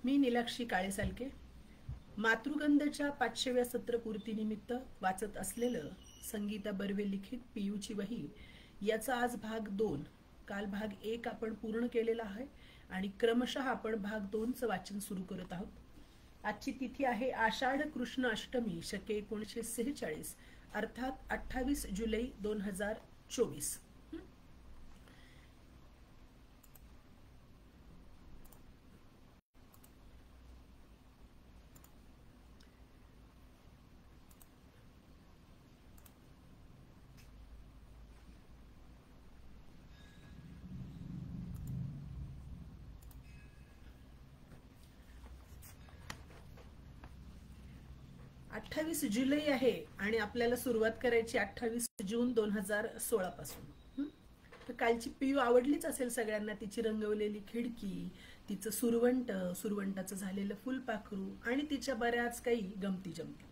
मी नीलाक्षी काळेसालके मातृगंधच्या 500व्या सत्रपूर्तीनिमित्त वाचत असलेलं संगीता बर्वे लिखित पीयूची वही याचा आज भाग 2. काल भाग 1 आपण पूर्ण केलेला आहे आणि क्रमशः आपण भाग 2चं वाचन सुरू करत आहोत. आजची तिथी आहे आषाढ कृष्ण अष्टमी शके 1946 अर्थात 28 जुलै 2024. 28 जुलै आहे आणि आपल्याला सुरुवात करायची 28 जून 2016 पासून. तर कालची पीयू आवडलीच असेल सगळ्यांना. तिची रंगवलेली खिडकी, तिचं सुरवंटाचं झालेलं फुलपाखरू आणि तिच्या बऱ्याच काही गमती जमती.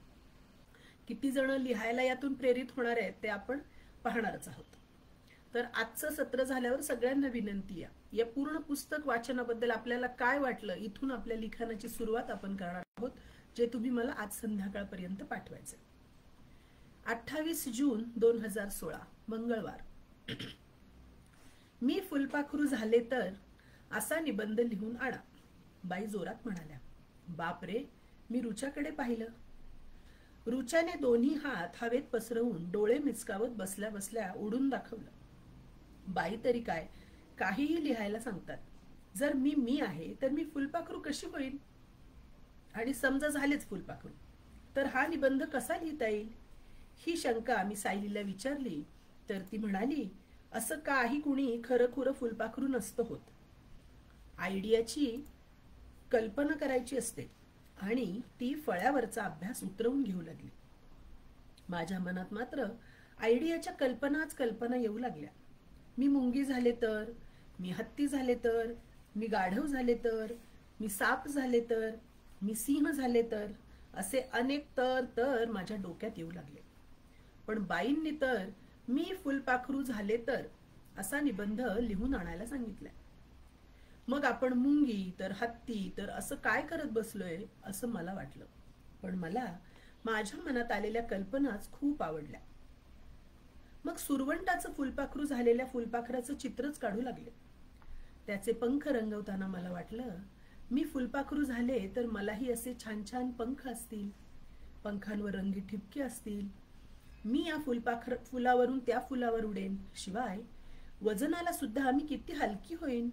किती जण लिहायला यातून प्रेरित होणार आहेत ते आपण पाहणारच आहोत. तर आजचं सत्र झाल्यावर सगळ्यांना विनंती आहे, या पूर्ण पुस्तक वाचनाबद्दल आपल्याला काय वाटलं, इथून आपल्या लिखाणाची सुरुवात आपण करणार आहोत, जे तुम्ही मला आज संध्याकाळपर्यंत पाठवायचे. 28 जून 2016 मंगळवार. मी फुलपाखरू झाले तर असा निबंध लिहून आणा, बाई जोरात म्हणाल्या. बापरे, मी रुचाकडे पाहिलं. रुचाने दोन्ही हात हवेत पसरवून डोळे मिचकावत बसल्या बसल्या उडून दाखवलं. बाई तरी काय, काहीही लिहायला सांगतात. जर मी आहे तर मी फुलपाखरू कशी होईल? आणि समजा झालेच फुलपाखरू, तर हा निबंध कसा लिहिता येईल? ही शंका मी सायलीला विचारली तर ती म्हणाली, असं काही कुणी खरंखुरं फुलपाखरू नसतं होत. आयडियाची कल्पना करायची असते आणि ती फळ्यावरचा अभ्यास उतरवून घेऊ लागली. माझ्या मनात मात्र आयडियाच्या कल्पना येऊ लागल्या. मी मुंगी झाले तर, मी हत्ती झाले तर, मी गाढव झाले तर, मी साप झाले तर, मी सिंह झाले तर, असे अनेक तर माझ्या डोक्यात येऊ लागले. पण बाईंनी तर मी फुलपाखरू झाले तर असा निबंध लिहून आणायला सांगितलाय. मग आपण मुंगी तर हत्ती तर असं काय करत बसलोय असं मला वाटलं. पण मला माझ्या मनात आलेल्या कल्पनाच खूप आवडल्या. मग सुरवंटाचं फुलपाखरू झालेल्या फुलपाखराचं चित्रच काढू लागले. त्याचे पंख रंगवताना मला वाटलं, मी फुलपाखरू झाले तर मलाही असे छान छान पंख असतील, पंखांवर रंगी ठिपके असतील. मी या फुलावरून त्या फुलावर उडेन. शिवाय वजनाला सुद्धा मी किती हलकी होईन.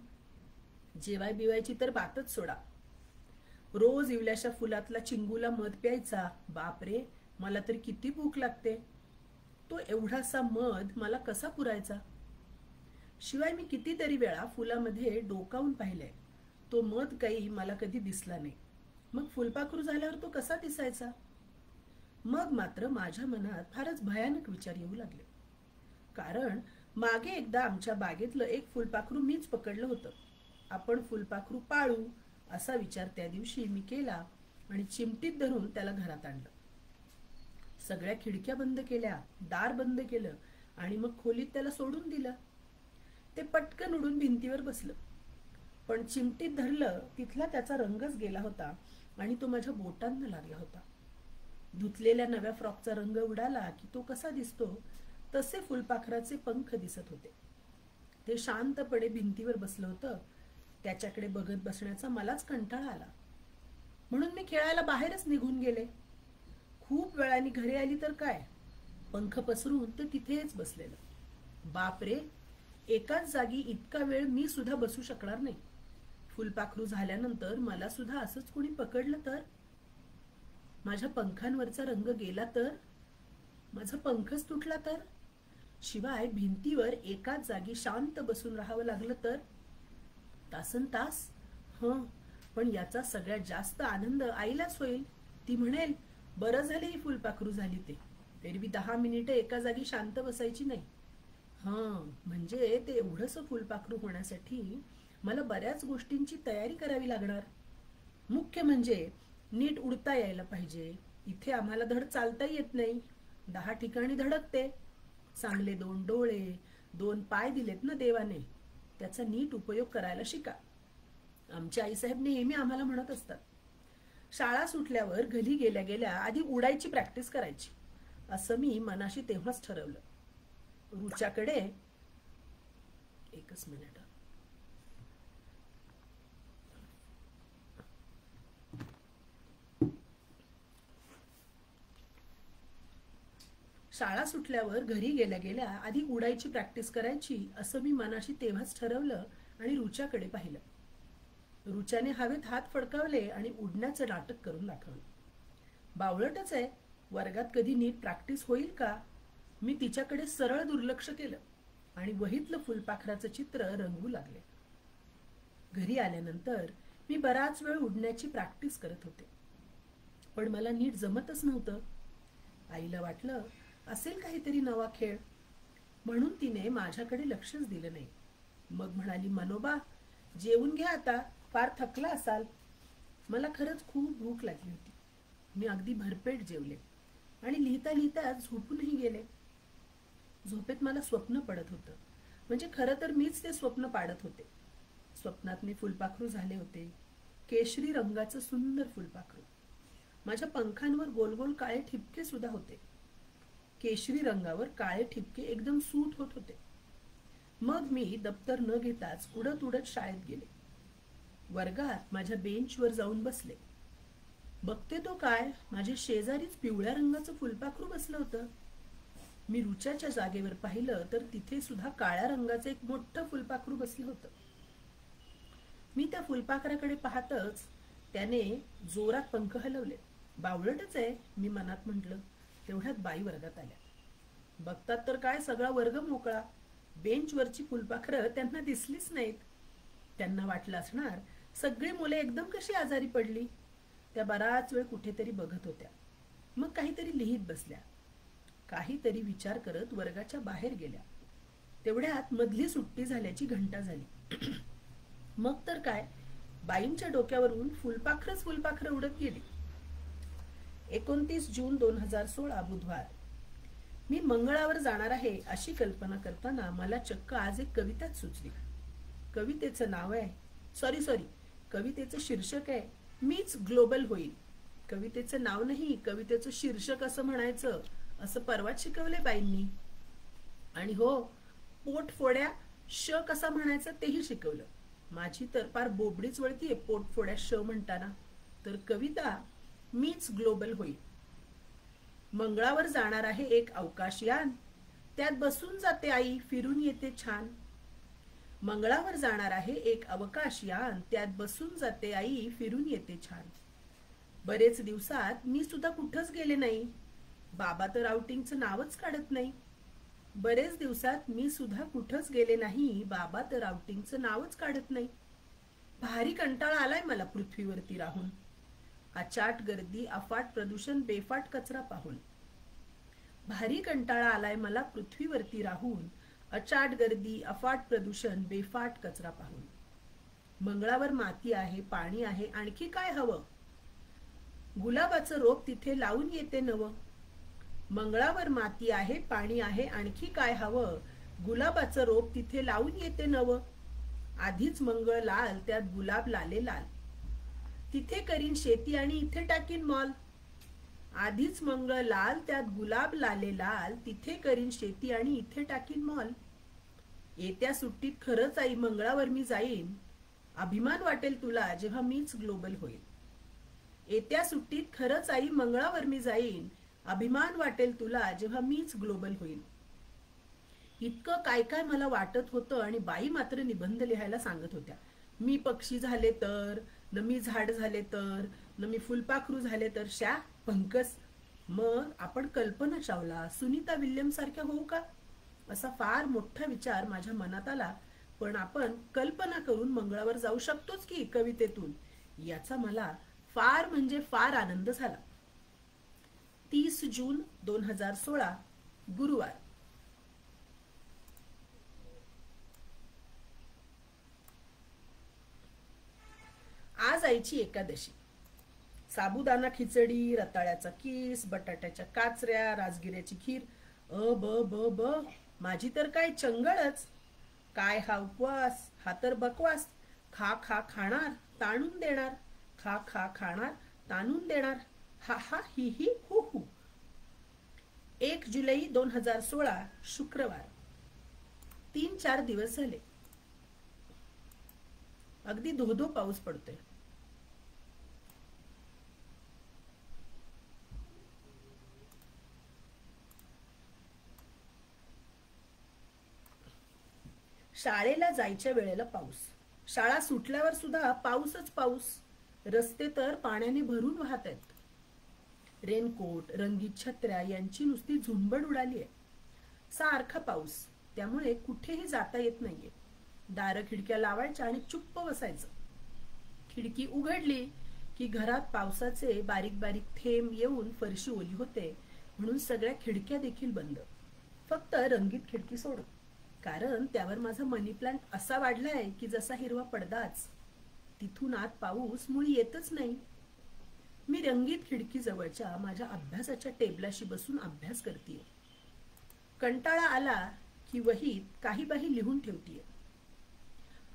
जेवाय बिवायची तर बातच सोडा. रोज इवल्याशा फुलातला चिंगूला मध प्यायचा. बापरे, मला तर किती भूक लागते. तो एवढासा मध मला कसा पुरायचा? शिवाय मी कितीतरी वेळा फुलामध्ये डोकावून पाहिलंय. तो मध काही मला कधी दिसला नाही. मग फुलपाखरू झाल्यावर तो कसा दिसायचा? मग मात्र माझ्या मनात फारच भयानक विचार येऊ लागले. कारण मागे एकदा आमच्या बागेतलं एक फुलपाखरू मीच पकडलं होतं. आपण फुलपाखरू पाळू असा विचार त्या दिवशी मी केला आणि चिमटीत धरून त्याला घरात आणलं. सगळ्या खिडक्या बंद केल्या, दार बंद केलं आणि मग खोलीत त्याला सोडून दिलं. ते पटकन उडून भिंतीवर बसलं. पण चिमटीत धरलं तिथला त्याचा रंगच गेला होता आणि तो माझ्या बोटांना लागला होता. धुतलेल्या नव्या फ्रॉकचा रंग उडाला की तो कसा दिसतो तसे फुलपाखराचे पंख दिसत होते. ते शांतपणे भिंतीवर बसलं होतं. त्याच्याकडे बघत बसण्याचा मलाच कंटाळा आला. म्हणून मी खेळायला बाहेरच निघून गेले. खूप वेळाने घरी आली तर काय, पंख पसरून ते तिथेच बसलेलं. बापरे, एकाच जागी इतका वेळ मी सुद्धा बसू शकणार नाही. फुलपाखरू झाल्यानंतर मला सुद्धा असंच कोणी पकडलं तर? माझ्या पंखांवरचा रंग गेला तर? माझा पंखच तुटला तर? शिवाय भिंतीवर एकाच जागी शांत बसून राहावं लागलं तर? तासनतास? पण याचा सगळ्यात जास्त आनंद आईलाच होईल. ती म्हणेल, बरं झाले ही फुलपाखरू झाली ते, एरवी 10 मिनिटं एका जागी शांत बसायची नाही. म्हणजे ते एवढंसं फुलपाखरू होण्यासाठी मला बऱ्याच गोष्टींची तयारी करावी लागणार. मुख्य म्हणजे नीट उडता यायला पाहिजे. इथे आम्हाला धड चालता येत नाही. 10 ठिकाणी धडकते. चांगले 2 डोळे, 2 पाय दिलेत ना देवाने, त्याचा नीट उपयोग करायला शिका. आमचे आईसाहेब नेहमी आम्हाला म्हणत असतात, शाळा सुटल्यावर घरी गेल्या गेल्या आधी उडायची प्रॅक्टिस करायची. असं मी मनाशी तेव्हाच ठरवलं. रुच्याकडे एकच मिनिट. शाळा सुटल्यावर घरी गेल्या गेल्या आधी उडायची प्रॅक्टिस करायची असं मी मनाशी तेव्हाच ठरवलं आणि रुच्याकडे पाहिलं. रुच्याने हवेत हात फडकावले आणि उडण्याचं नाटक करून दाखवलं. बावळटच आहे, वर्गात कधी नीट प्रॅक्टिस होईल का? मी तिच्याकडे सरळ दुर्लक्ष केलं आणि वहीतलं फुलपाखराचं चित्र रंगवू लागले. घरी आल्यानंतर मी बराच वेळ उडण्याची प्रॅक्टिस करत होते, पण मला नीट जमतच नव्हतं. आईला वाटलं असेल काहीतरी नवा खेळ, म्हणून तिने माझ्याकडे लक्षच दिलं नाही. मग म्हणाली, मनोबा जेवून घ्या आता, फार थकला असाल. मला खरंच खूप भूक लागली होती. मी अगदी भरपेट जेवले आणि लिहिता लिहिता झोपूनही गेले. झोपेत मला स्वप्न पडत होतं, म्हणजे खरं तर मीच ते स्वप्न पाडत होते. स्वप्नात मी फुलपाखरू झाले होते, केशरी रंगाचं सुंदर फुलपाखरू. माझ्या पंखांवर गोल गोल काळे ठिपके सुद्धा होते. केशरी रंगावर काळे ठिपके एकदम सूट होत होते. मग मी दप्तर न घेताच उडत उडत शाळेत गेले. वर्गात माझ्या बेंचवर जाऊन बसले. बघते तो काय, माझ्या शेजारीच पिवळ्या रंगाचं फुलपाखरू बसलं होतं. मी रुच्याच्या जागेवर पाहिलं तर तिथे सुद्धा काळ्या रंगाचं एक मोठं फुलपाखरू बसलं होतं. मी त्या फुलपाखराकडे पाहतच त्याने जोरात पंख हलवले. बावळटच आहे, मी मनात म्हटलं. तेवढ्यात बाई वर्गात आल्या. बघतात तर काय, सगळा वर्ग मोकळा. बेंचवरची फुलपाखरं त्यांना दिसलीच नाहीत. त्यांना वाटलं असणार सगळी मुले एकदम कशी आजारी पडली. त्या बराच वेळ कुठेतरी बघत होत्या, मग काहीतरी लिहित बसल्या. काहीतरी विचार करत वर्गाच्या बाहेर गेल्या. तेवढ्यात मधली सुट्टी झाल्याची घंटा झाली. मग तर काय, बाईंच्या डोक्यावरून फुलपाखरच फुलपाखरं उडत गेली. 29 जून 2016 बुधवार. मी मंगळावर जाणार आहे अशी कल्पना करताना मला चक्क आज एक कविताच सुचली. कवितेचं नाव आहे, सॉरी कवितेचं शीर्षक आहे, मीच ग्लोबल होईल. कवितेचं नाव नाही, कवितेचं शीर्षक असं म्हणायचं असं परवाच शिकवले बाईंनी. आणि हो, पोटफोड्या श कसा म्हणायचं तेही शिकवलं. माझी तर फार बोबडीच वळतीये पोटफोड्या श म्हणताना. तर कविता मीच ग्लोबल होईल. मंगळावर जाणार आहे एक अवकाशयान, त्यात बसून जाते आई, फिरून येते छान. मंगळावर जाणार आहे एक अवकाशयान, त्यात बसून जाते आई, फिरून येते छान. बरेच दिवसात मी सुद्धा कुठंच गेले नाही. बाबा तर आउटिंगचं नावच काढत नाही. बरेच दिवसात मी सुद्धा कुठंच गेले नाही. बाबा तर आउटिंगचं नावच काढत नाही. भारी कंटाळा आलाय मला पृथ्वीवरती राहून. अचाट गर्दी, अफाट प्रदूषण, बेफाट कचरा पाहून. भारी कंटाळा आलाय मला पृथ्वीवरती राहून. अचाट गर्दी, अफाट प्रदूषण, बेफाट कचरा पाहून. मंगळावर माती आहे, पाणी आहे, आणखी काय हवं. गुलाबाचं रोप तिथे लावून येते नवं. मंगळावर माती आहे, पाणी आहे, आणखी काय हवं. गुलाबाचं रोप तिथे लावून येते नवं. आधीच मंगळ लाल, त्यात गुलाब लाले लाल. तिथे करीन शेती आणि इथे टाकीन मॉल. आधीच मंगळ लाल, त्यात गुलाब लाले लाल. तिथे करीन शेती आणि इथे टाकीन मॉल. येत्या सुट्टीत खरंच आई मंगळावर मी जाईन. अभिमान वाटेल तुला जेव्हा मीच ग्लोबल होईल. येत्या सुट्टीत खरंच आई मंगळावर मी जाईन. अभिमान वाटेल तुला जेव्हा मीच ग्लोबल होईल. इतकं काय काय मला वाटत होतं आणि बाई मात्र निबंध लिहायला सांगत होत्या. मी पक्षी झाले तर, न मी झाड झाले तर, न मी फुलपाखरू झाले तर, शा पंकस. मग आपण कल्पना चावला, सुनीता विल्यम सारख्या होऊ का, असा फार मोठा विचार माझ्या मनात आला. पण आपण कल्पना करून मंगळावर जाऊ शकतोच की कवितेतून, याचा मला फार म्हणजे फार आनंद झाला. 30 जून 2016 गुरुवार. आज आईची एकादशी. साबुदाणा खिचडी, रताळ्याचा किस, बटाट्याच्या काचऱ्या, राजगिऱ्याची खीर. ब ब ब माझी तर काय चंगळच. काय हा उपवास, हा तर बकवास. खा खा खाणार ताणून देणार, खा खा खाणार ताणून देणार, हा हा ही ही हु हु. 1 जुलै 2016 शुक्रवार. 3-4 दिवस झाले. अगदी धोधो पाऊस पडतोय. शाळेला जायच्या वेळेला पाऊस, शाळा सुटल्यावर सुद्धा पाऊसच पाऊस. रस्ते तर पाण्याने भरून वाहत आहेत. रेनकोट, रंगीत छत्र्या यांची नुसती झुंबड उडाली आहे. सारखा पाऊस, त्यामुळे कुठेही जाता येत नाहीये. दारं खिडक्या लावायच्या आणि चुप्प बसायचं. खिडकी उघडली की घरात पावसाचे बारीक बारीक थेंब येऊन फरशी ओली होते, म्हणून सगळ्या खिडक्या देखील बंद, फक्त रंगीत खिडकी सोडून. कारण त्यावर माझा मनी प्लांट असा वाढलाय की जसा हिरवा पडदाच. तिथून आत पाऊस मुळी येतच नाही. मी रंगीत खिडकी जवळच्या माझ्या अभ्यासाच्या टेबलाशी बसून अभ्यास करतेय. कंटाळा आला की वहीत काही बाही लिहून ठेवतीये.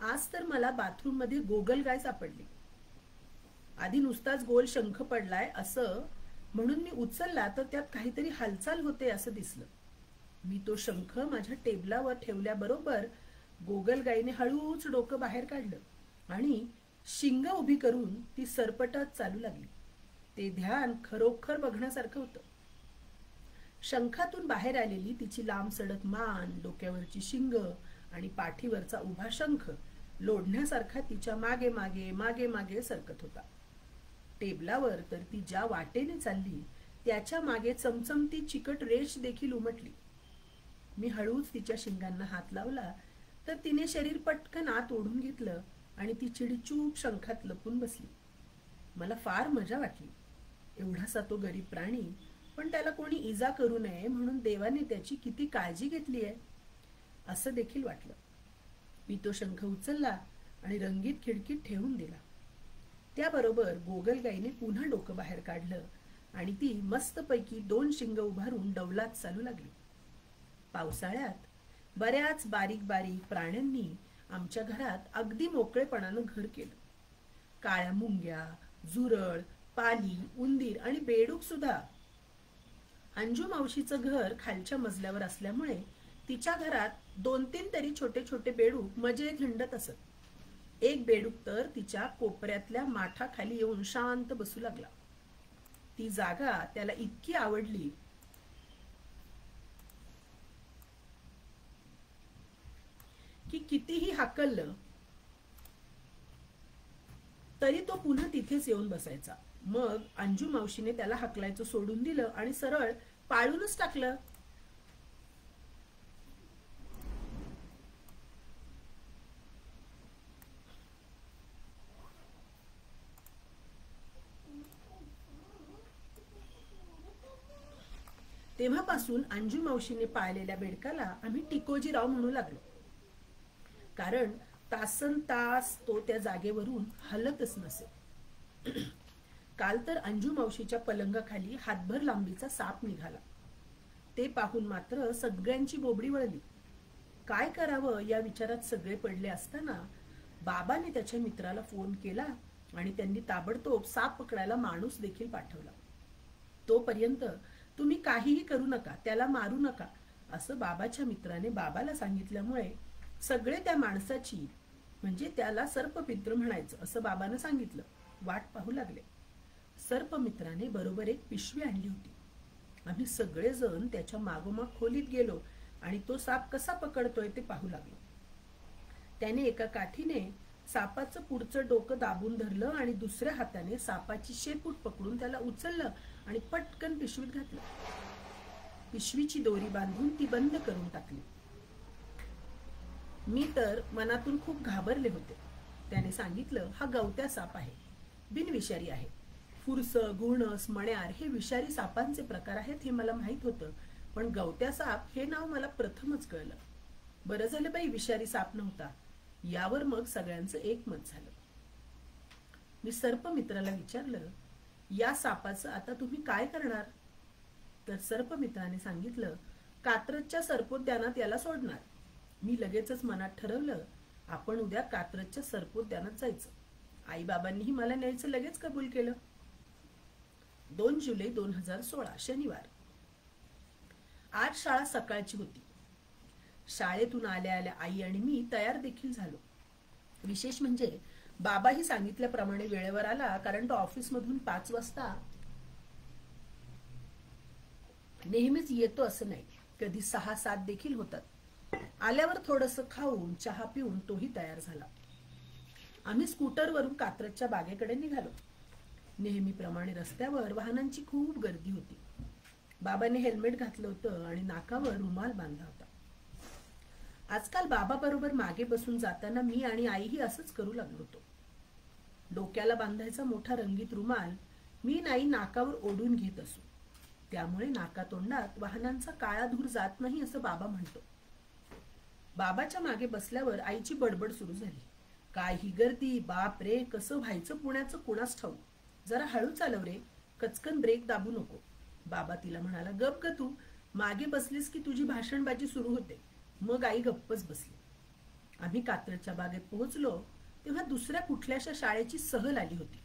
आज तर मला बाथरूम मध्ये गोगलगाय सापडली. आधी नुसताच गोल शंख पडलाय असं म्हणून मी उचलला तर त्यात काहीतरी हालचाल होते असं दिसलं. मी तो शंख माझ्या टेबलावर ठेवल्याबरोबर गोगलगाईने हळूच डोकं बाहेर काढलं आणि शिंग उभी करून ती सरपटत चालू लागली. ते ध्यान खरोखर बघण्यासारखं होतं. शंखातून बाहेर आलेली तिची लांब सडक मान, डोक्यावरची शिंग आणि पाठीवरचा उभा शंख लोढण्यासारखा तिच्या मागे मागे मागे मागे सरकत होता. टेबलावर तर ती ज्या वाटेने चालली त्याच्या मागे चमचमती चिकट रेष देखील उमटली. मी हळूच तिच्या शिंगांना हात लावला तर तिने शरीर पटकन आत ओढून घेतलं आणि ती चिडीचूप शंखात लपून बसली. मला फार मजा वाटली. एवढासा तो गरीब प्राणी, पण त्याला कोणी इजा करू नये म्हणून देवाने त्याची किती काळजी घेतली आहे असं देखील वाटलं. मी तो शंख उचलला आणि रंगीत खिडकीत ठेवून दिला. त्याबरोबर गोगलगाईने पुन्हा डोकं बाहेर काढलं आणि ती मस्तपैकी 2 शिंग उभारून डौलात चालू लागली. पावसाळ्यात बऱ्याच बारीक बारीक प्राण्यांनी आमच्या घरात अगदी मोकळेपणानं घर केलं. काळ्या मुंग्या, झुरळ, पाली, उंदीर आणि बेडूक सुद्धा. अंजू मावशीचं घर खालच्या मजल्यावर असल्यामुळे तिच्या घरात 2-3 तरी छोटे छोटे बेडूक मजेत हिंडत असत. एक बेडूक तर तिच्या कोपऱ्यातल्या माठाखाली येऊन शांत बसू लागला. ती जागा त्याला इतकी आवडली की कितीही हाकललं तरी तो पुन्हा तिथेच येऊन बसायचा. मग अंजू मावशीने त्याला हाकलायचं सोडून दिलं आणि सरळ पाळूनच टाकलं. तेव्हापासून अंजू मावशीने पाळलेल्या बेडकाला आम्ही टिकोजीराव म्हणू लागलो. कारण तासन तास तो त्या जागेवरून हलतच नसे. काल तर अंजू मावशीच्या पलंगाखाली हातभर लांबीचा साप निघाला. ते पाहून मात्र सगळ्यांची बोबडी वळली. काय करावं या विचारात सगळे पडले असताना बाबाने त्याच्या मित्राला फोन केला आणि त्यांनी ताबडतोब साप पकडायला माणूस देखील पाठवला. तोपर्यंत तुम्ही काहीही करू नका, त्याला मारू नका असं बाबाच्या मित्राने बाबाला सांगितल्यामुळे सगळे त्या माणसाची, म्हणजे त्याला सर्पमित्र म्हणायचं असं बाबानं सांगितलं, वाट पाहू लागले. सर्पमित्राने बरोबर एक पिशवी आणली होती. आम्ही सगळेजण त्याच्या मागोमाग खोलीत गेलो आणि तो साप कसा पकडतोय ते पाहू लागलो. त्याने एका काठीने सापाचं पुढचं डोकं दाबून धरलं आणि दुसऱ्या हाताने सापाची शेपूट पकडून त्याला उचललं आणि पटकन पिशवीत घातलं. पिशवीची दोरी बांधून ती बंद करून टाकली. मी तर मनातून खूप घाबरले होते. त्याने सांगितलं, हा गवत्या साप आहे, बिनविषारी आहे. फुरस, घुणस, मण्यार हे विषारी सापांचे प्रकार आहेत हे मला माहित होतं, पण गवत्या साप हे नाव मला प्रथमच कळलं. बरं झालं बाई विषारी साप नव्हता. यावर मग सगळ्यांचं एकमत झालं. मी सर्पमित्राला विचारलं, या सापाचं आता तुम्ही काय करणार? तर सर्पमित्राने सांगितलं, कात्रजच्या सर्पोद्यानात याला सोडणार. मी लगेचच मनात ठरवलं, आपण उद्या कात्रजच्या सर्पोद्यानात जायचं. आईबाबांनीही मला न्यायचं लगेच कबूल केलं. 2 जुलै 2016 शनिवार. आज शाळा सकाळची होती. शाळेतून आल्या आल्या आई आणि मी तयार देखील झालो. विशेष म्हणजे बाबाही सांगितल्याप्रमाणे वेळेवर आला, कारण तो ऑफिसमधून 5 वाजता नेहमीच येतो असं नाही, कधी 6-7 देखील होतात. आल्यावर थोडंसं खाऊन चहा पिऊन तोही तयार झाला. आम्ही स्कूटरवरून कात्रजच्या बागेकडे निघालो. नेहमीप्रमाणे रस्त्यावर वाहनांची खूप गर्दी होती. बाबाने हेल्मेट घातलं होतं आणि नाकावर रुमाल बांधला होता. आजकाल बाबा बरोबर मागे बसून जाताना मी आणि आईही असंच करू लागलो होतो. डोक्याला बांधायचा मोठा रंगीत रुमाल मी आणि आई नाकावर ओढून घेत असू. त्यामुळे नाकातोंडात वाहनांचा काळा धूर जात नाही असं बाबा म्हणतो. बाबाच्या मागे बसल्यावर आईची बडबड सुरू झाली. काय ही गर्दी, बाप रे, कसं व्हायचं पुण्याचं कुणास ठाऊक. जरा हळू चालव रे, कचकन ब्रेक दाबू नको. बाबा तिला म्हणाला, गप ग तू, मागे बसलीस की तुझी भाषणबाजी सुरू होते. मग आई गप्पच बसली. आम्ही कात्रजच्या बागेत पोहोचलो तेव्हा दुसऱ्या कुठल्याशा शाळेची सहल आली होती.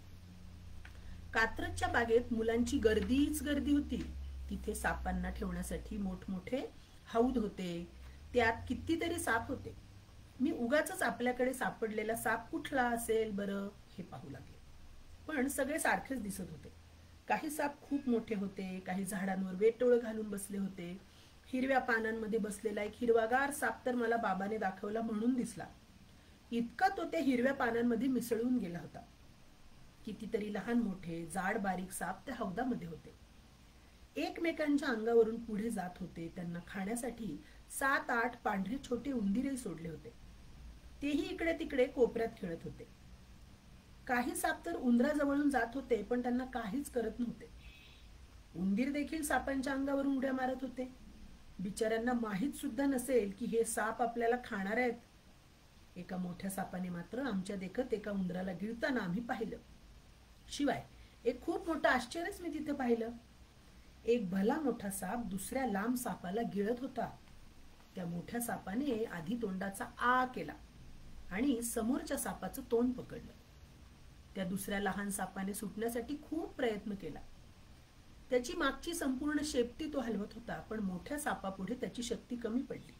कात्रजच्या बागेत मुलांची गर्दीच गर्दी होती. तिथे सापांना ठेवण्यासाठी मोठमोठे हौद होते. त्यात कितीतरी साप होते. मी उगाचच आपल्याकडे सापडलेला साप कुठला असेल बरं हे पाहू लागले. पण सगळे सारखेच दिसत होते. काही साप खूप मोठे होते, काही झाडांवर वेटोळ घालून बसले होते. हिरव्या पानांमध्ये बसलेला एक हिरवागार साप तर मला बाबाने दाखवला म्हणून दिसला. इतका तो त्या हिरव्या पानांमध्ये मिसळून गेला होता. कितीतरी लहान मोठे जाड बारीक साप त्या हौदामध्ये होते. एकमेकांच्या अंगावरून पुढे जात होते. त्यांना खाण्यासाठी 7-8 पांढरे छोटे उंदीरही सोडले होते. तेही इकडे तिकडे कोपऱ्यात खेळत होते. काही साप तर उंदराजवळून जात होते, पण त्यांना काहीच करत नव्हते. उंदीर देखील सापांच्या अंगावरून उड्या मारत होते. बिचाऱ्यांना माहीत सुद्धा नसेल की हे साप आपल्याला खाणार आहेत. एका मोठ्या सापाने मात्र आमच्या देखत एका उंदराला गिळताना आम्ही पाहिलं. शिवाय एक खूप मोठं आश्चर्यच मी तिथे पाहिलं. एक भला मोठा साप दुसऱ्या लांब सापाला गिळत होता. त्या मोठ्या सापाने आधी तोंडाचा आ केला आणि समोरच्या सापाचं तोंड पकडलं. त्या दुसऱ्या लहान सापाने सुटण्यासाठी खूप प्रयत्न केला. त्याची मागची संपूर्ण शेपटी तो हलवत होता, पण मोठ्या सापापुढे त्याची शक्ती कमी पडली.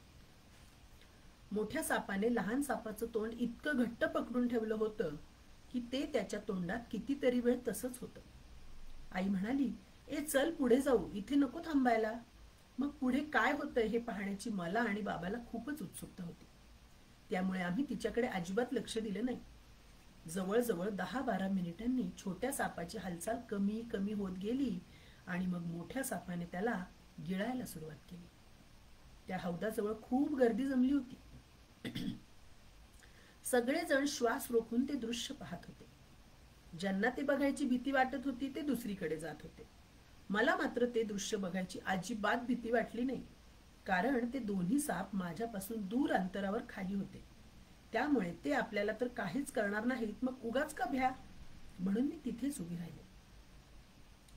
मोठ्या सापाने लहान सापाचं तोंड इतकं घट्ट पकडून ठेवलं होतं की ते त्याच्या तोंडात कितीतरी वेळ तसंच होतं. आई म्हणाली, ए चल पुढे जाऊ, इथे नको थांबायला. मग पुढे काय होतंय हे पाहण्याची मला आणि बाबाला खूपच उत्सुकता होती. त्यामुळे आम्ही तिच्याकडे अजिबात लक्ष दिलं नाही. जवळजवळ 10-12 मिनिटांनी छोट्या सापाची हालचाल कमी कमी होत गेली आणि मग मोठ्या सापाने त्याला गिळायला सुरुवात केली. त्या हौदाजवळ खूप गर्दी जमली होती. सगळेजण श्वास रोखून ते दृश्य पाहत होते. ज्यांना ते बघायची भीती वाटत होती ते दुसरीकडे जात होते. मला मात्र ते दृश्य बघायची अजिबात भीती वाटली नाही, कारण ते दोन्ही साप माझ्यापासून दूर अंतरावर खाली होते. त्यामुळे ते आपल्याला तर काहीच करणार नाहीत, मग उगाच का भ्या, म्हणून मी तिथेच उभी राहिले.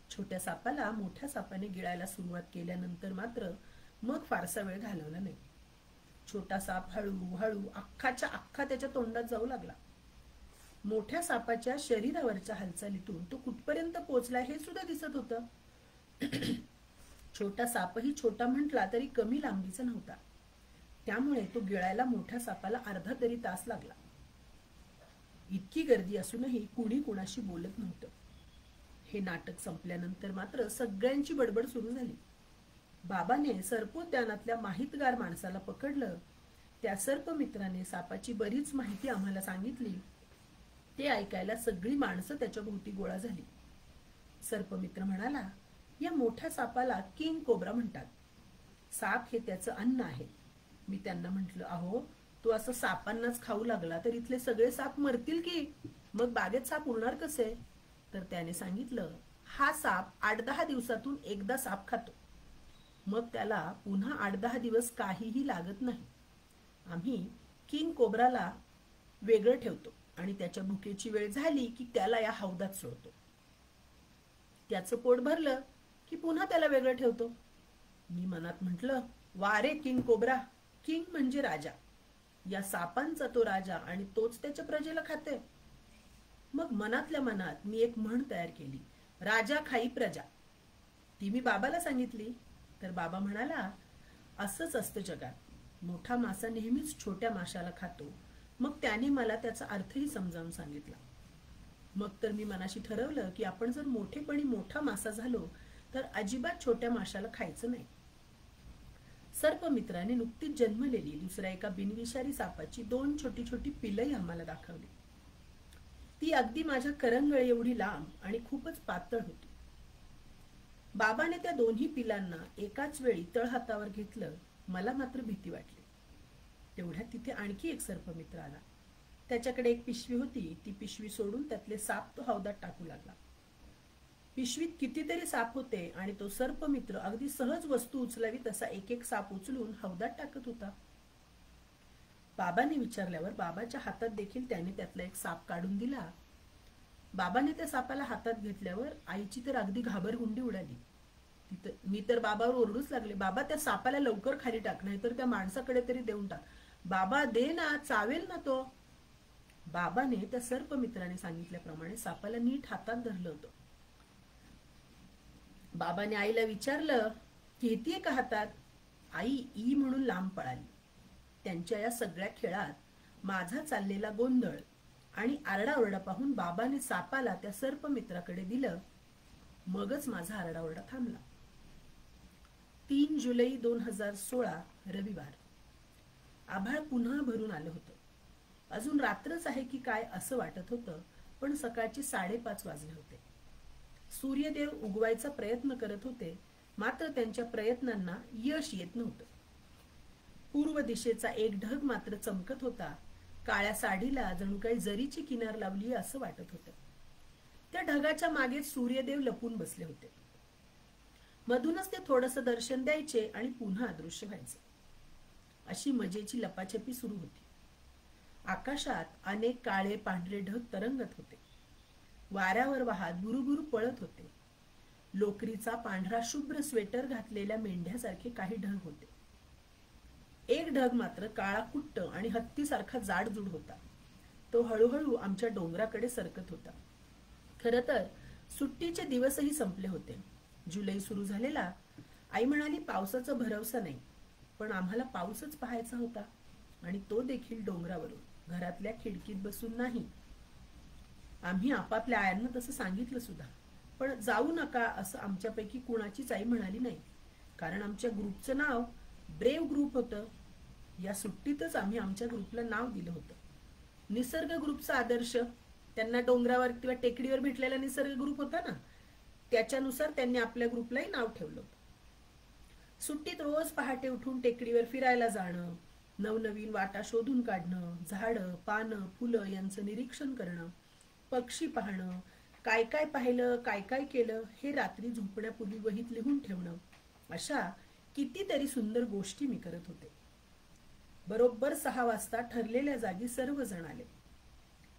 छोट्या सापाला मोठ्या सापाने गिळायला सुरुवात केल्यानंतर मात्र मग फारसा वेळ घालवला नाही. छोटा साप हळूहळू अख्खाच्या अख्खा त्याच्या तोंडात जाऊ लागला. मोठ्या सापाच्या शरीरावरच्या हालचालीतून तो कुठपर्यंत पोहोचला हे सुद्धा दिसत होतं. छोटा सापही छोटा म्हटला तरी कमी लांबीचा नव्हता. त्यामुळे तो गिळायला मोठ्या सापाला अर्धा तरी तास लागला. इतकी गर्दी असूनही कुणी कुणाशी बोलत नव्हतं. हे नाटक संपल्यानंतर मात्र सगळ्यांची बडबड सुरू झाली. बाबाने सर्पोद्यानातल्या माहितगार माणसाला पकडलं. त्या सर्पमित्राने सापाची बरीच माहिती आम्हाला सांगितली. ते ऐकायला सगळी माणसं त्याच्या भोवती गोळा झाली. सर्पमित्र म्हणाला, या मोठ्या सापाला किंग कोब्रा म्हणतात. साप हे त्याचं अन्न आहे. मी त्यांना म्हटलं, अहो तो असं सापांनाच खाऊ लागला तर इथले सगळे साप मरतील की, मग बागेत साप उरणार कसे? तर त्याने सांगितलं, हा साप 8-10 दिवसातून एकदा साप खातो. मग त्याला पुन्हा 8-10 दिवस काहीही लागत नाही. आम्ही किंग कोब्राला वेगळं ठेवतो आणि त्याच्या भुकेची वेळ झाली की त्याला या हौदात सोडतो. त्याचं पोट भरलं की पुन्हा त्याला वेगळं ठेवतो. मी मनात म्हटलं, वा रे किंग कोब्रा, किंग म्हणजे राजा. या सापांचा तो राजा आणि तोच त्याच्या प्रजेला खाते. मग मनातल्या मनात मी एक म्हण तयार केली, राजा खाई प्रजा. ती मी बाबाला सांगितली. तर बाबा म्हणाला, असंच असतं जगात. मोठा मासा नेहमीच छोट्या माशाला खातो. मग त्याने मला त्याचा अर्थही समजावून सांगितला. मग तर मी मनाशी ठरवलं की आपण जर मोठेपणी मोठा मासा झालो तर अजिबात छोट्या माशाला खायचं नाही. सर्पमित्राने नुकतीच जन्मलेली दुसऱ्या एका बिनविषारी सापाची 2 छोटी छोटी पिलंही आम्हाला दाखवली. ती अगदी माझ्या करंगळी एवढी लांब आणि खूपच पातळ होती. बाबाने त्या दोन्ही पिलांना एकाच वेळी तळहातावर घेतलं. मला मात्र भीती वाटली. तेवढ्यात तिथे आणखी एक सर्पमित्र आला. त्याच्याकडे एक पिशवी होती. ती पिशवी सोडून त्यातले साप तो हौदात टाकू लागला. पिशवीत कितीतरी साप होते आणि तो सर्पमित्र अगदी सहज वस्तू उचलावी तसा एक एक साप उचलून हौदात टाकत होता. बाबाने विचारल्यावर बाबाच्या हातात देखील त्याने त्यातला एक साप काढून दिला. बाबाने त्या सापाला हातात घेतल्यावर आईची तर अगदी घाबरगुंडी उडाली. मी तर बाबावर ओरडूच लागले, बाबा त्या सापाला लवकर खाली टाक, नाही तर त्या माणसाकडे तरी देऊन टाक. बाबा दे ना, चावेल ना तो. बाबाने त्या सर्पमित्राने सांगितल्याप्रमाणे सापाला नीट हातात धरलं होतं. बाबाने आईला विचारलं, घेतीये का हातात? आई ई म्हणून लांब पळाली. त्यांच्या या सगळ्या खेळात माझा चाललेला गोंधळ आणि आरडाओरडा पाहून बाबाने सापाला त्या सर्पमित्राकडे दिलं. मगच माझा आरडाओरडा थांबला. 3 जुलै 2016 रविवार. आभाळ पुन्हा भरून आलं होतं. अजून रात्रच आहे की काय असं वाटत होतं, पण सकाळचे 5:30 वाजले होते. सूर्यदेव उगवायचा प्रयत्न करत होते, मात्र त्यांच्या प्रयत्नांना यश येत नव्हतं. पूर्व दिशेचा एक ढग मात्र चमकत होता. काळ्या साडीला जणू काही जरीची किनार लावली असं वाटत होतं. त्या ढगाच्या मागे सूर्यदेव लपून बसले होते. मधूनच ते थोडंसं दर्शन द्यायचे आणि पुन्हा अदृश्य व्हायचे. अशी मजेची लपाछपी सुरू होती. आकाशात अनेक काळे पांढरे ढग तरंगत होते. वाऱ्यावर वाहत बुरुबुरु पळत होते. लोकरीचा पांढरा शुभ्र स्वेटर घातलेल्या मेंढ्यासारखे काही ढग होते. एक ढग मात्र काळा कुट्ट आणि हत्तीसारखा जाडजूड होता. तो हळूहळू आमच्या डोंगराकडे सरकत होता. खरं तर सुट्टीचे दिवसही संपले होते. जुलै सुरू झालेला. आई म्हणाली, पावसाचा भरवसा नाही, पण आम्हाला पाऊसच पाहायचा होता, आणि तो देखील डोंगरावरून, घरातल्या खिडकीत बसून नाही. आम्ही आपापल्या आयांना तसं सांगितलं सुद्धा, पण जाऊ नका असं आमच्यापैकी कुणाचीच आई म्हणाली नाही, कारण आमच्या ग्रुपचं नाव ब्रेव ग्रुप होतं. या सुट्टीतच आम्ही आमच्या ग्रुपला नाव दिलं होतं, निसर्ग ग्रुपचा आदर्श. त्यांना डोंगरावर किंवा टेकडीवर भेटलेला निसर्ग ग्रुप होता ना, त्याच्यानुसार त्यांनी आपल्या ग्रुपलाही नाव ठेवलं होतं. सुट्टीत रोज पहाटे उठून टेकडीवर फिरायला जाणं, नवनवीन वाटा शोधून काढणं, झाडं, पानं, फुलं यांचं निरीक्षण करणं, पक्षी पाहणं, काय काय पाहिलं, काय काय केलं हे रात्री झोपण्यापूर्वी वहीत लिहून ठेवणं, अशा कितीतरी सुंदर गोष्टी मी करत होते. बरोबर 6 वाजता ठरलेल्या जागी सर्वजण आले.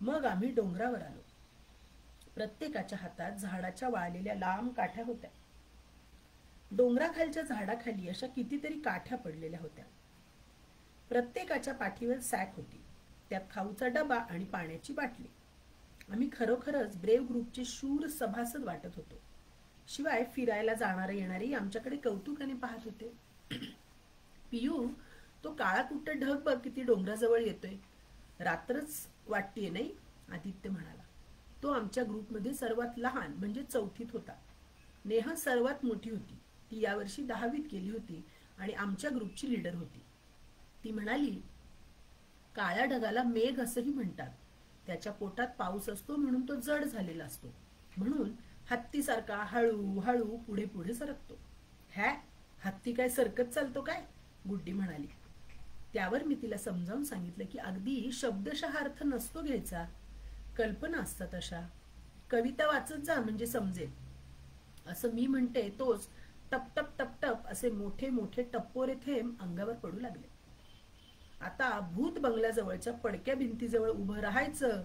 मग आम्ही डोंगरावर आलो. प्रत्येकाच्या हातात झाडाच्या वाळलेल्या लांब काठ्या होत्या. डोंगराखालच्या झाडाखाली अशा कितीतरी काठ्या पडलेल्या होत्या. प्रत्येकाच्या पाठीवर सॅक होती, त्यात खाऊचा डबा आणि पाण्याची बाटली. आम्ही खरोखरच ब्रेव ग्रुपचे शूर सभासद वाटत होतो. शिवाय फिरायला जाणारे येणारे आमच्याकडे कौतुकाने पाहत होते. पियू, तो काळा कुट्ट ढग बघ किती डोंगराजवळ येतोय. रात्रच वाटतेय नाही, आदित्य म्हणाला. तो आमच्या ग्रुपमध्ये सर्वात लहान म्हणजे 4थीत होता. नेहा सर्वात मोठी होती. ती यावर्षी 10वीत गेली होती आणि आमच्या ग्रुपची लीडर होती. ती म्हणाली, काळ्या ढगाला मेघ असंही म्हणतात. त्याच्या पोटात पाऊस असतो म्हणून तो जड झालेला असतो, म्हणून हत्तीसारखा हळू हळू पुढे पुढे सरकतो. हत्ती काय सरकत चालतो काय? गुड्डी म्हणाली. त्यावर मी तिला समजावून सांगितलं की अगदी शब्दशः अर्थ नसतो घ्यायचा, कल्पना असतात अशा. कविता वाचत जा म्हणजे समजेल. असं मी म्हणते तोच टप टप टप टप असे मोठे मोठे टप्पोरे थेंब अंगावर पडू लागले. आता भूत बंगल्याजवळच्या पडक्या भिंतीजवळ उभं राहायचं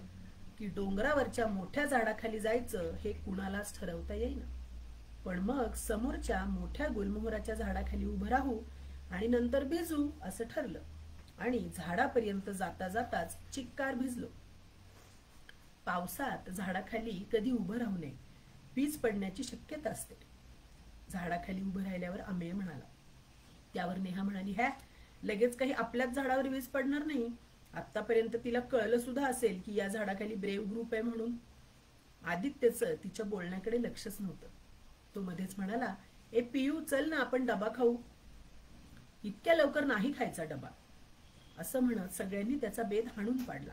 की डोंगरावरच्या मोठ्या झाडाखाली जायचं हे कुणालाच ठरवता येईना. पण मग समोरच्या मोठ्या गुलमोहराच्या झाडाखाली उभं राहू आणि नंतर भिजू असं ठरलं. आणि झाडापर्यंत जाता जाताच चिक्कार भिजलो. पावसात झाडाखाली कधी उभं राहू नये, वीज पडण्याची शक्यता असते. झाडाखाली उभं राहिल्यावर अमेय म्हणाला. त्यावर नेहा म्हणाली, लगेच काही आपल्याच झाडावर वीज पडणार नाही. आतापर्यंत तिला कळलं सुद्धा असेल की या झाडाखाली ब्रेव ग्रुप आहे म्हणून. आदित्यचं तिच्या बोलण्याकडे लक्षच नव्हतं. तो मध्येच म्हणाला, पियू चल ना, आपण डबा खाऊ. इतक्या लवकर नाही खायचा डबा, असं म्हणत सगळ्यांनी त्याचा बेद हाणून पाडला.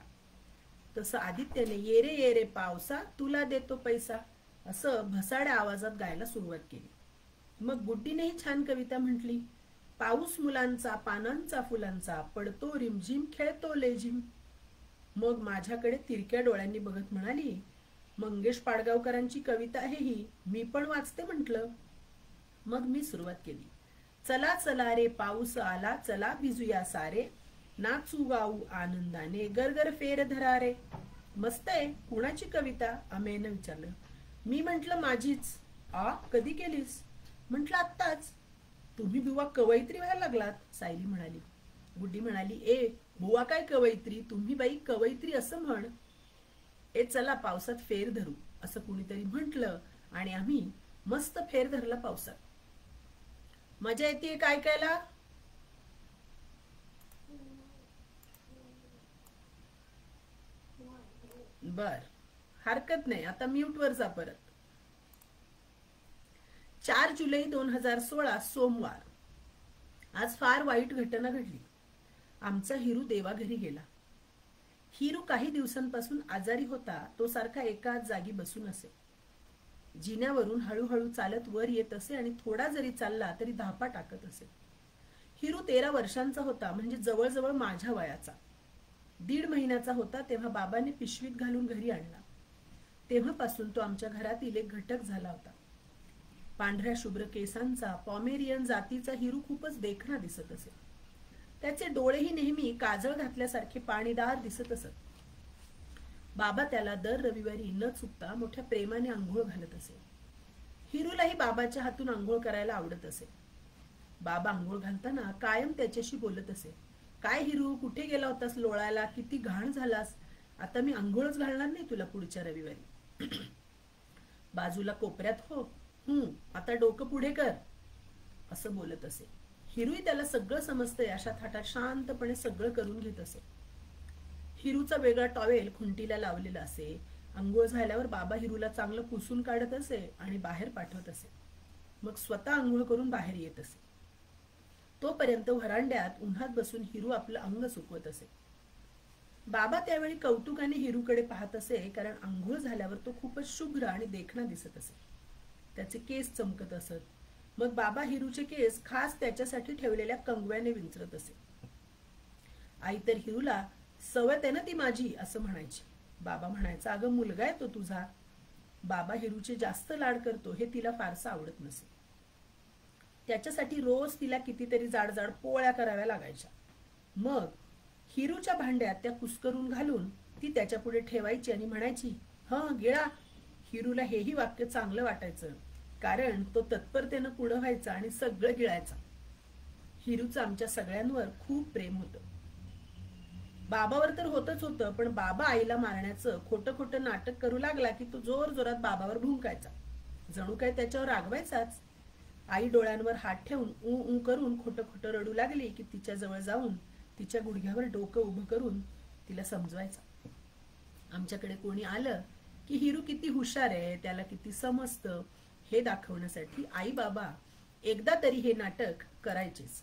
तसं आदित्यने ये रे पावसा तुला देतो पैसा असं भसाड्या आवाजात गायला सुरुवात केली. मग गुड्डीनेही छान कविता म्हटली. पाऊस मुलांचा पानांचा फुलांचा पडतो रिमझिम खेळतो लेझिम. मग माझ्याकडे तिरक्या डोळ्यांनी बघत म्हणाली, मंगेश पाडगावकरांची कविता आहे ही, मी पण वाचते म्हटलं. मग मी सुरुवात केली. चला चला रे पाऊस आला, चला भिजूया सारे, नाचू गाऊ आनंदाने गरगर फेर धरा रे. मस्त आहे. कुणाची कविता? अमेयनं विचारलं. मी म्हंटल माझीच. कधी केलीस? म्हंटल आत्ताच. तुम्ही बुवा कवयित्री व्हायला लागलात, सायली म्हणाली. गुड्डी म्हणाली, बुवा काय कवयित्री, तुम्ही बाई कवयित्री असं म्हण. चला पावसात फेर धरू असं कुणीतरी म्हटलं आणि आम्ही मस्त फेर धरला पावसात. मजा येते काय कायला? बर, हरकत नाही. आता म्यूट वर जा परत. 4 जुलै 2016 सोमवार. आज फार वाईट घटना घडली. आमचा हिरू देवाघरी गेला. हिरू काही दिवसांपासून आजारी होता. तो सारखा एकाच जागी बसून असे. जिन्यावरून हळूहळू चालत वर येत असे आणि थोडा जरी चालला तरी धापा टाकत असे. हिरू 13 वर्षांचा होता, म्हणजे जवळजवळ माझ्या वयाचा. 1.5 महिन्याचा होता तेव्हा बाबाने पिशवीत घालून घरी आणला. तेव्हापासून तो आमच्या घरातील एक घटक झाला होता. पांढऱ्या शुभ्र केसांचा पॉमेरियन जातीचा हिरू खूपच देखणा दिसत असे. त्याचे डोळेही नेहमी काजळ घातल्यासारखे पाणीदार दिसत असत. बाबा त्याला दर रविवारी न चुकता मोठ्या प्रेमाने आंघोळ घालत असे. हिरूलाही बाबाच्या हातून आंघोळ करायला आवडत असे. बाबा आंघोळ घालताना कायम त्याच्याशी बोलत असे. काय हिरू, कुठे गेला होतास लोळायला? किती घाण झालास. आता मी आंघोळच घालणार नाही तुला पुढच्या रविवारी. बाजूला कोपऱ्यात हो. आता डोकं पुढे कर, असं बोलत असे. हिरूही त्याला सगळं समजतंय अशा थाटात शांतपणे सगळं करून घेत असे. हिरूचा वेगळा टॉवेल खुंटीला लावलेला असे. अंघोळ झाल्यावर बाबा हिरूला चांगलं पुसून काढत असे आणि बाहेर पाठवत असे. मग स्वतः अंघोळ करून बाहेर येत असे. तोपर्यंत व्हरांड्यात उन्हात बसून हिरू आपलं अंग सुकवत असे. बाबा त्यावेळी कौतुकाने हिरूकडे पाहत असे, कारण अंघोळ झाल्यावर तो खूपच शुभ्र आणि देखणा दिसत असे. त्याचे केस चमकत असत. मग बाबा हिरूचे केस खास त्याच्यासाठी ठेवलेल्या कंगव्याने विंचरत असे. आई तर हिरूला सवय आहे ना ती माझी असं म्हणायची. बाबा म्हणायचा, अगं मुलगा आहे तो तुझा. बाबा हिरूचे जास्त लाड करतो हे तिला फारसं आवडत नसे. त्याच्यासाठी रोज तिला कितीतरी जाड जाड पोळ्या कराव्या लागायच्या. मग हिरूच्या भांड्यात त्या कुस्करून घालून ती त्याच्या पुढे ठेवायची आणि म्हणायची, गिळा. हिरूला हेही वाक्य चांगलं वाटायचं, कारण तो तत्परतेनं पुढं व्हायचा आणि सगळं गिळायचा. हिरूचं आमच्या सगळ्यांवर खूप प्रेम होतं. बाबावर तर होतच होतं, पण बाबा आईला मारण्याचं खोटं खोटं नाटक करू लागला की तो जोर जोरात बाबावर भुंकायचा. जणू काय त्याच्यावर रागवायचाच. आई डोळ्यांवर हात ठेवून ऊ करून खोटं खोटं रडू लागली की तिच्या जवळ जाऊन तिच्या गुडघ्यावर डोकं उभं करून तिला समजवायचा. आमच्याकडे कोणी आलं की हिरू किती हुशार आहे, त्याला किती समजतं हे दाखवण्यासाठी आई बाबा एकदा तरी हे नाटक करायचेच.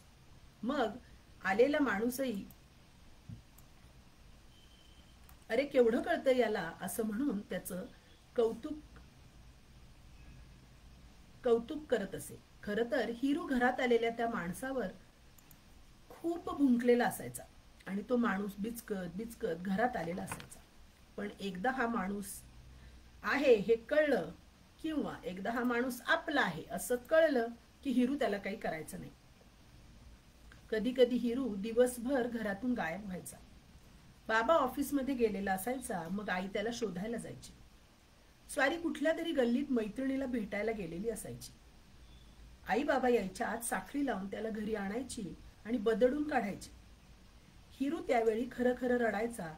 मग आलेला माणूसही अरे केवढं कळतं याला असं म्हणून त्याचं कौतुक करत असे. खरं तर हिरू घरात आलेल्या त्या माणसावर खूप भुंकलेला असायचा आणि तो माणूस बिचकत घरात आलेला असायचा. पण एकदा हा माणूस आहे हे कळलं किंवा एकदा हा माणूस आपला आहे असं कळलं की हिरू त्याला काही करायचं नाही. कधी कधी हिरू दिवसभर घरातून गायब व्हायचा. बाबा ऑफिसमध्ये गेलेला असायचा. मग आई त्याला शोधायला जायची. स्वारी कुठल्या तरी गल्लीत मैत्रिणीला भेटायला गेलेली असायची. आई बाबा यायच्या आत साखळी लावून त्याला घरी आणायची आणि बदडून काढायची. हिरू त्यावेळी खरं खरं रडायचा.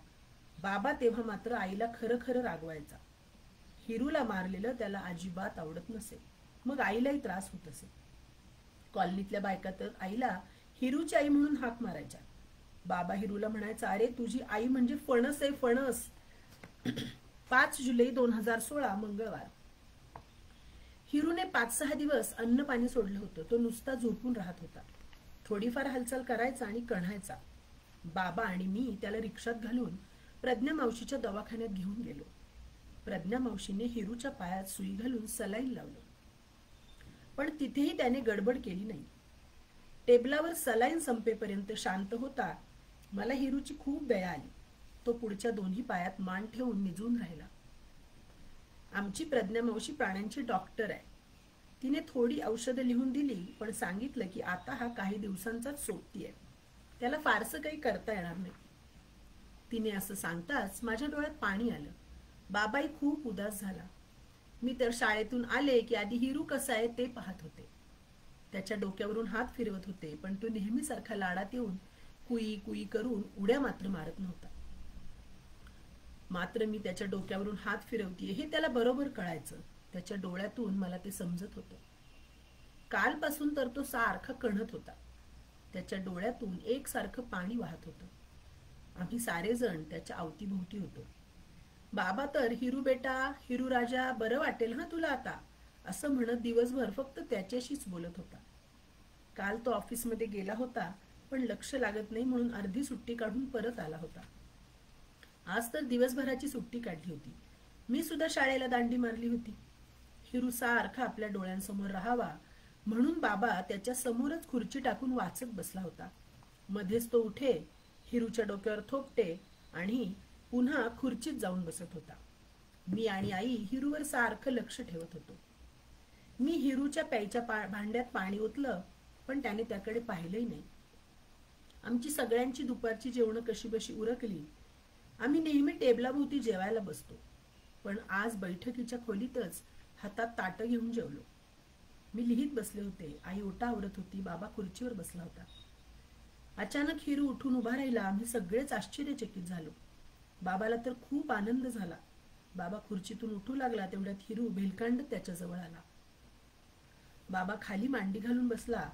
बाबा तेव्हा मात्र आईला खरं खरं रागवायचा. हिरूला मारलेलं त्याला अजिबात आवडत नसे. मग आईलाही त्रास होत असे. कॉलनीतल्या बायका तर आईला हिरूची आई म्हणून हाक मारायच्या. बाबा हिरूला म्हणायचा, अरे तुझी आई म्हणजे फणस आहे, फणस. 5 जुलै 2016 मंगळवार. हिरूने 5-6 दिवस अन्न पाणी सोडलं होतं. तो नुसता झोपून राहत होता. थोडीफार हालचाल करायचा आणि कणायचा. बाबा आणि मी त्याला रिक्षात घालून प्रज्ञा मावशीच्या दवाखान्यात घेऊन गेलो. प्रज्ञा मावशीने हिरूच्या पायात सुई घालून सलाईन लावलं. पण तिथेही त्याने गडबड केली नाही. टेबलावर सलाईन संपेपर्यंत शांत होता. मला हिरूची खूप दया आली. तो पुढच्या दोन्ही पायात मान ठेवून निजून राहिला. आमची प्रज्ञा मावशी प्राण्यांची डॉक्टर आहे. तिने थोडी औषधं लिहून दिली, पण सांगितलं की आता हा काही दिवसांचाच सोबती आहे, त्याला फारसं काही करता येणार नाही. तिने असं सांगताच माझ्या डोळ्यात पाणी आलं. बाबाही खूप उदास झाला. मी तर शाळेतून आले की आधी हिरू कसा आहे ते पाहत होते. त्याच्या डोक्यावरून हात फिरवत होते, पण तो नेहमीसारखा लाडात येऊन कुई कुई करून उड्या मात्र मारत नव्हता. मात्र मी त्याच्या डोक्यावरून हात फिरवतीये हे त्याला बरोबर कळायचं. त्याच्या डोळ्यातून मला ते समजत होतं. कालपासून तर तो सारखा कणत होता. त्याच्या डोळ्यातून एकसारखं पाणी वाहत होतं. आम्ही सारेजण त्याच्या अवतीभोवती होतो. बाबा तर हिरू बेटा, हिरू राजा, बरं वाटेल हा तुला आता, असं म्हणत दिवसभर फक्त त्याच्याशीच बोलत होता. काल तो ऑफिसमध्ये गेला होता, पण लक्ष लागत नाही म्हणून अर्धी सुट्टी काढून परत आला होता. आज तर दिवसभराची सुट्टी काढली होती. मी सुद्धा शाळेला दांडी मारली होती. हिरू सारखा आपल्या डोळ्यांसमोर राहावा म्हणून बाबा त्याच्या समोरच खुर्ची टाकून वाचत बसला होता. मध्येच तो उठे, हिरूच्या डोक्यावर थोपटे आणि पुन्हा खुर्चीत जाऊन बसत होता. मी आणि आई हिरूवर सारखं लक्ष ठेवत होतो. मी हिरूच्या प्यायच्या भांड्यात पाणी ओतलं, पण त्याने त्याकडे पाहिलंही नाही. आमची सगळ्यांची दुपारची जेवणं कशीबशी उरकली. आम्ही नेहमी टेबलाभोवती जेवायला बसतो, पण आज बैठकीच्या खोलीतच हातात ताटं घेऊन जेवलो. मी लिहित बसले होते. आई ओटा आवरत होती. बाबा खुर्चीवर बसला होता. अचानक हिरू उठून उभा राहिला. आम्ही सगळेच आश्चर्यचकित झालो. बाबाला तर खूप आनंद झाला. बाबा खुर्चीतून उठू लागला तेवढ्यात हिरू भेलकांडत त्याच्याजवळ आला. बाबा खाली मांडी घालून बसला.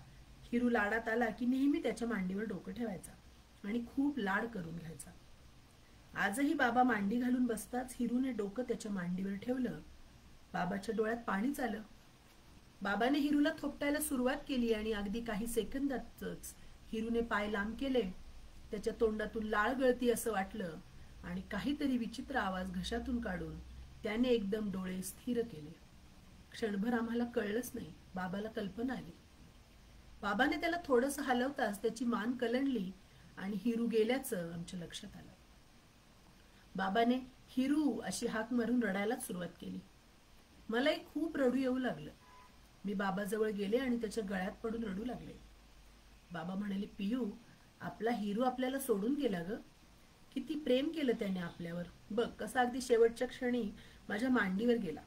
हिरू लाडात आला की नेहमी त्याच्या मांडीवर डोकं ठेवायचा आणि खूप लाड करून घ्यायचा. आजही बाबा मांडी घालून बसताच हिरूने डोकं त्याच्या मांडीवर ठेवलं. बाबाच्या डोळ्यात पाणीच आलं. बाबाने हिरूला थोपटायला सुरुवात केली आणि अगदी काही सेकंदातच हिरूने पाय लांब केले. त्याच्या तोंडातून लाळ गळती असं वाटलं आणि काहीतरी विचित्र आवाज घशातून काढून त्याने एकदम डोळे स्थिर केले. क्षणभर आम्हाला कळलंच नाही. बाबाला कल्पना आली. बाबाने त्याला थोडंसं हलवताच त्याची मान कलंडली आणि हिरू गेल्याचं आमच्या लक्षात आलं. बाबाने हिरू अशी हाक मारून रडायलाच सुरुवात केली. मलाही खूप रडू येऊ लागलं. मी बाबाजवळ गेले आणि त्याच्या गळ्यात पडून रडू लागले. बाबा म्हणाले, पियू, आपला हिरू आपल्याला सोडून गेला ग. किती प्रेम केलं त्याने आपल्यावर. बघ कसा अगदी शेवटच्या क्षणी माझ्या मांडीवर गेला.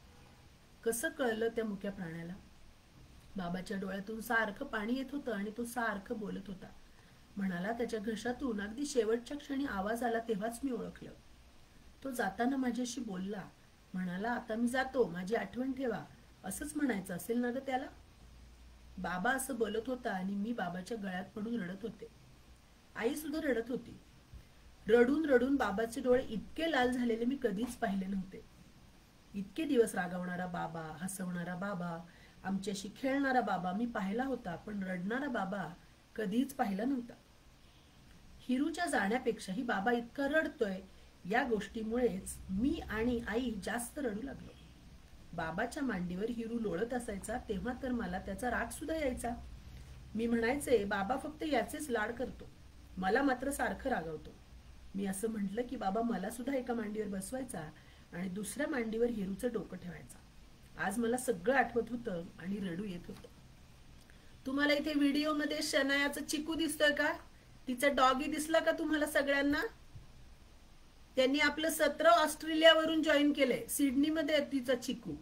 कसं कळलं त्या मुक्या प्राण्याला. बाबाच्या डोळ्यातून सारखं पाणी येत होतं आणि तो सारखं बोलत होता. म्हणाला त्याच्या घशातून अगदी शेवटच्या क्षणी आवाज आला तेव्हाच मी ओळखलं. तो जाताना माझ्याशी बोलला. म्हणाला, आता मी जातो, माझी आठवण ठेवा, असंच म्हणायचं असेल ना ग त्याला. बाबा असं बोलत होता आणि मी बाबाच्या गळ्यात पडून रडत होते. आई सुद्धा रडत होती. रडून रडून बाबाचे डोळे इतके लाल झालेले मी कधीच पाहिले नव्हते. इतके दिवस रागवणारा बाबा, हसवणारा बाबा, आमच्याशी खेळणारा बाबा मी पाहिला होता, पण रडणारा बाबा कधीच पाहिला नव्हता. हिरूच्या जाण्यापेक्षाही बाबा इतका रडतोय या गोष्टीमुळेच मी आणि आई जास्त रडू लागलो. बाबाच्या मांडीवर हिरू लोळत असायचा तेव्हा तर मला त्याचा राग सुद्धा यायचा. मी म्हणायचे, बाबा फक्त याचेच लाड करतो, मला मात्र सारखं रागवतो. मी असं म्हटलं की बाबा मला सुद्धा एका मांडीवर बसवायचा आणि दुसऱ्या मांडीवर हिरूचं डोकं ठेवायचा. आज मला सगळं आठवत होतं आणि रडू येत होतं. तुम्हाला इथे व्हिडिओमध्ये शनायाचं चिकू दिसतोय का? तिचा डॉगी दिसला का तुम्हाला सगळ्यांना? त्यांनी आपलं सत्र ऑस्ट्रेलियावरून जॉईन केलंय. सिडनीमध्ये तिचा चिकू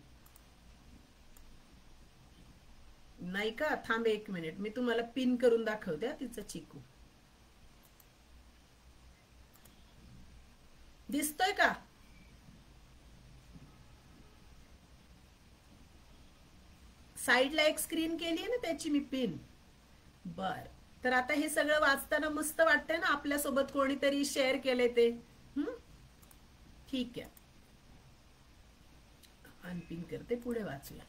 नाही का? थांब 1 मिनिट, मी तुम्हाला पिन करून दाखवते तिचा चिकू. दिसतोय का? साईडला एक स्क्रीन केली आहे ना त्याची मी पिन. बर, तर आता हे सगळं वाचताना मस्त वाटतंय ना आपल्यासोबत कोणीतरी शेअर केले ते. ठीक आहे, अनपिन करते, पुढे वाचूया.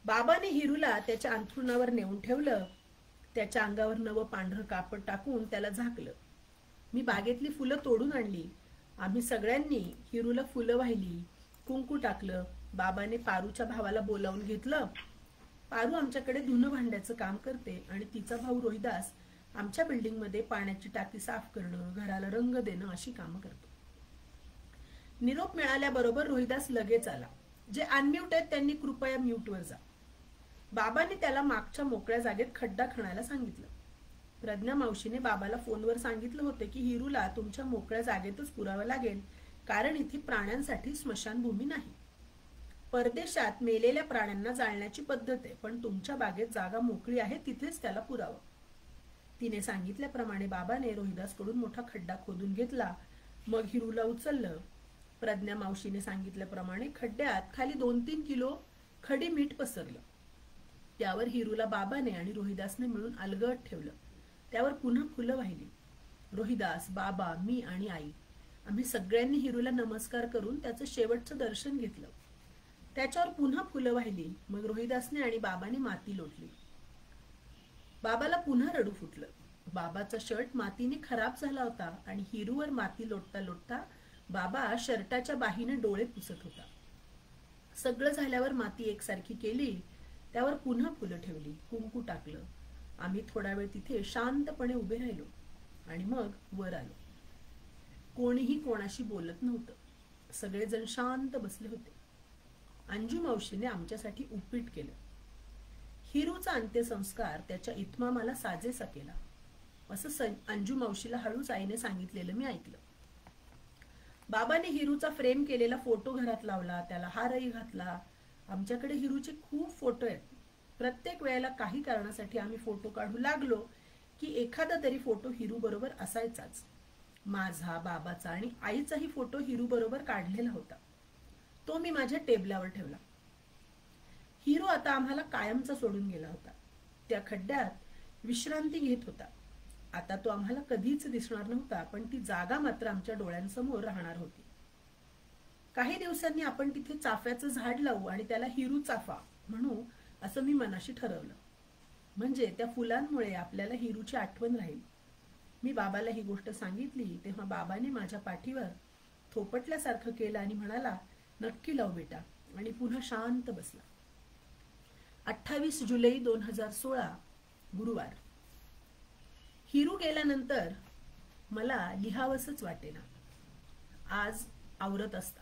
बाबाने हिरूला त्याच्या अंथरुणावर नेऊन ठेवलं. त्याच्या अंगावर नवं पांढरं कापड टाकून त्याला झाकलं. मी बागेतली फुलं तोडून आणली. आम्ही सगळ्यांनी हिरूला फुलं वाहिली, कुंकू टाकलं. बाबाने पारूच्या भावाला बोलावून घेतलं. पारू आमच्याकडे धुणं भांड्याचं काम करते आणि तिचा भाऊ रोहिदास आमच्या बिल्डिंगमध्ये पाण्याची टाकी साफ करणं, घराला रंग देणं अशी कामं करतो. निरोप मिळाल्याबरोबर रोहिदास लगेच आला. जे अनम्यूट आहेत त्यांनी कृपया म्यूटवर जा. बाबांनी त्याला मागच्या मोकळ्या जागेत खड्डा खणायला सांगितलं. प्रज्ञा मावशीने बाबाला फोनवर सांगितलं होतं की हिरूला तुमच्या मोकळ्या जागेतच पुरावं लागेल, कारण इथे प्राण्यांसाठी स्मशानभूमी नाही. परदेशात मेलेल्या प्राण्यांना जाळण्याची पद्धत आहे, पण तुमच्या बागेत जागा मोकळी आहे, तिथेच त्याला पुरावं. तिने सांगितल्याप्रमाणे बाबाने रोहिदासकडून मोठा खड्डा खोदून घेतला. मग हिरूला उचललं. प्रज्ञा मावशीने सांगितल्याप्रमाणे खड्ड्यात खाली 2-3 किलो खडी मीठ पसरलं. त्यावर हिरूला बाबाने आणि रोहिदासने मिळून अलगद ठेवलं. त्यावर पुन्हा फुलं वाहिली. रोहिदास, बाबा, मी आणि आई आम्ही सगळ्यांनी हिरूला नमस्कार करून त्याचं शेवटचं दर्शन घेतलं. त्याच्यावर पुन्हा फुलं वाहिली. मग रोहिदासने आणि बाबाने माती लोटली. बाबाला पुन्हा रडू फुटलं. बाबाचा शर्ट मातीने खराब झाला होता आणि हिरूवर माती लोटता लोटता बाबा शर्टाच्या बाहीने डोळे पुसत होता. सगळं झाल्यावर माती एकसारखी केली. त्यावर पुन्हा फुलं ठेवली, कुंकू टाकलं. आम्ही थोडा वेळ तिथे शांतपणे उभे राहिलो आणि मग वर आलो. कोणीही कोणाशी बोलत नव्हतं. सगळेजण शांत बसले होते. अंजू मावशीने आमच्यासाठी उपीट केलं. हिरूचा अंत्यसंस्कार त्याच्या इतमामाला साजेसा केला असं अंजू मावशीला हळूच आईने सांगितलेलं मी ऐकलं. बाबाने हिरूचा फ्रेम केलेला फोटो घरात लावला, त्याला हारही घातला. आमच्याकडे हिरूचे खूप फोटो आहेत. प्रत्येक वेळेला काही कारणासाठी आम्ही फोटो काढू लागलो की एखादा तरी फोटो हिरू बरोबर असायचाच. माझा, बाबाचा आणि आईचाही फोटो हिरू बरोबर काढलेला होता. तो मी माझ्या टेबलावर ठेवला. हिरू आता आम्हाला कायमचा सोडून गेला होता. त्या खड्ड्यात विश्रांती घेत होता. आता तो आम्हाला कधीच दिसणार नव्हता, पण ती जागा मात्र आमच्या डोळ्यांसमोर राहणार होती. काही दिवसांनी आपण तिथे चाफ्याचं झाड लावू आणि त्याला हिरू चाफा म्हणू असं मी मनाशी ठरवलं. म्हणजे त्या फुलांमुळे आपल्याला हिरूची आठवण राहील. मी बाबाला ही गोष्ट सांगितली तेव्हा बाबाने माझ्या पाठीवर थोपटल्यासारखं केलं आणि म्हणाला, नक्की लाव बेटा, आणि पुन्हा शांत बसला. 28 जुलै 2016 गुरुवार. हिरू गेल्यानंतर मला लिहावंसच वाटेना.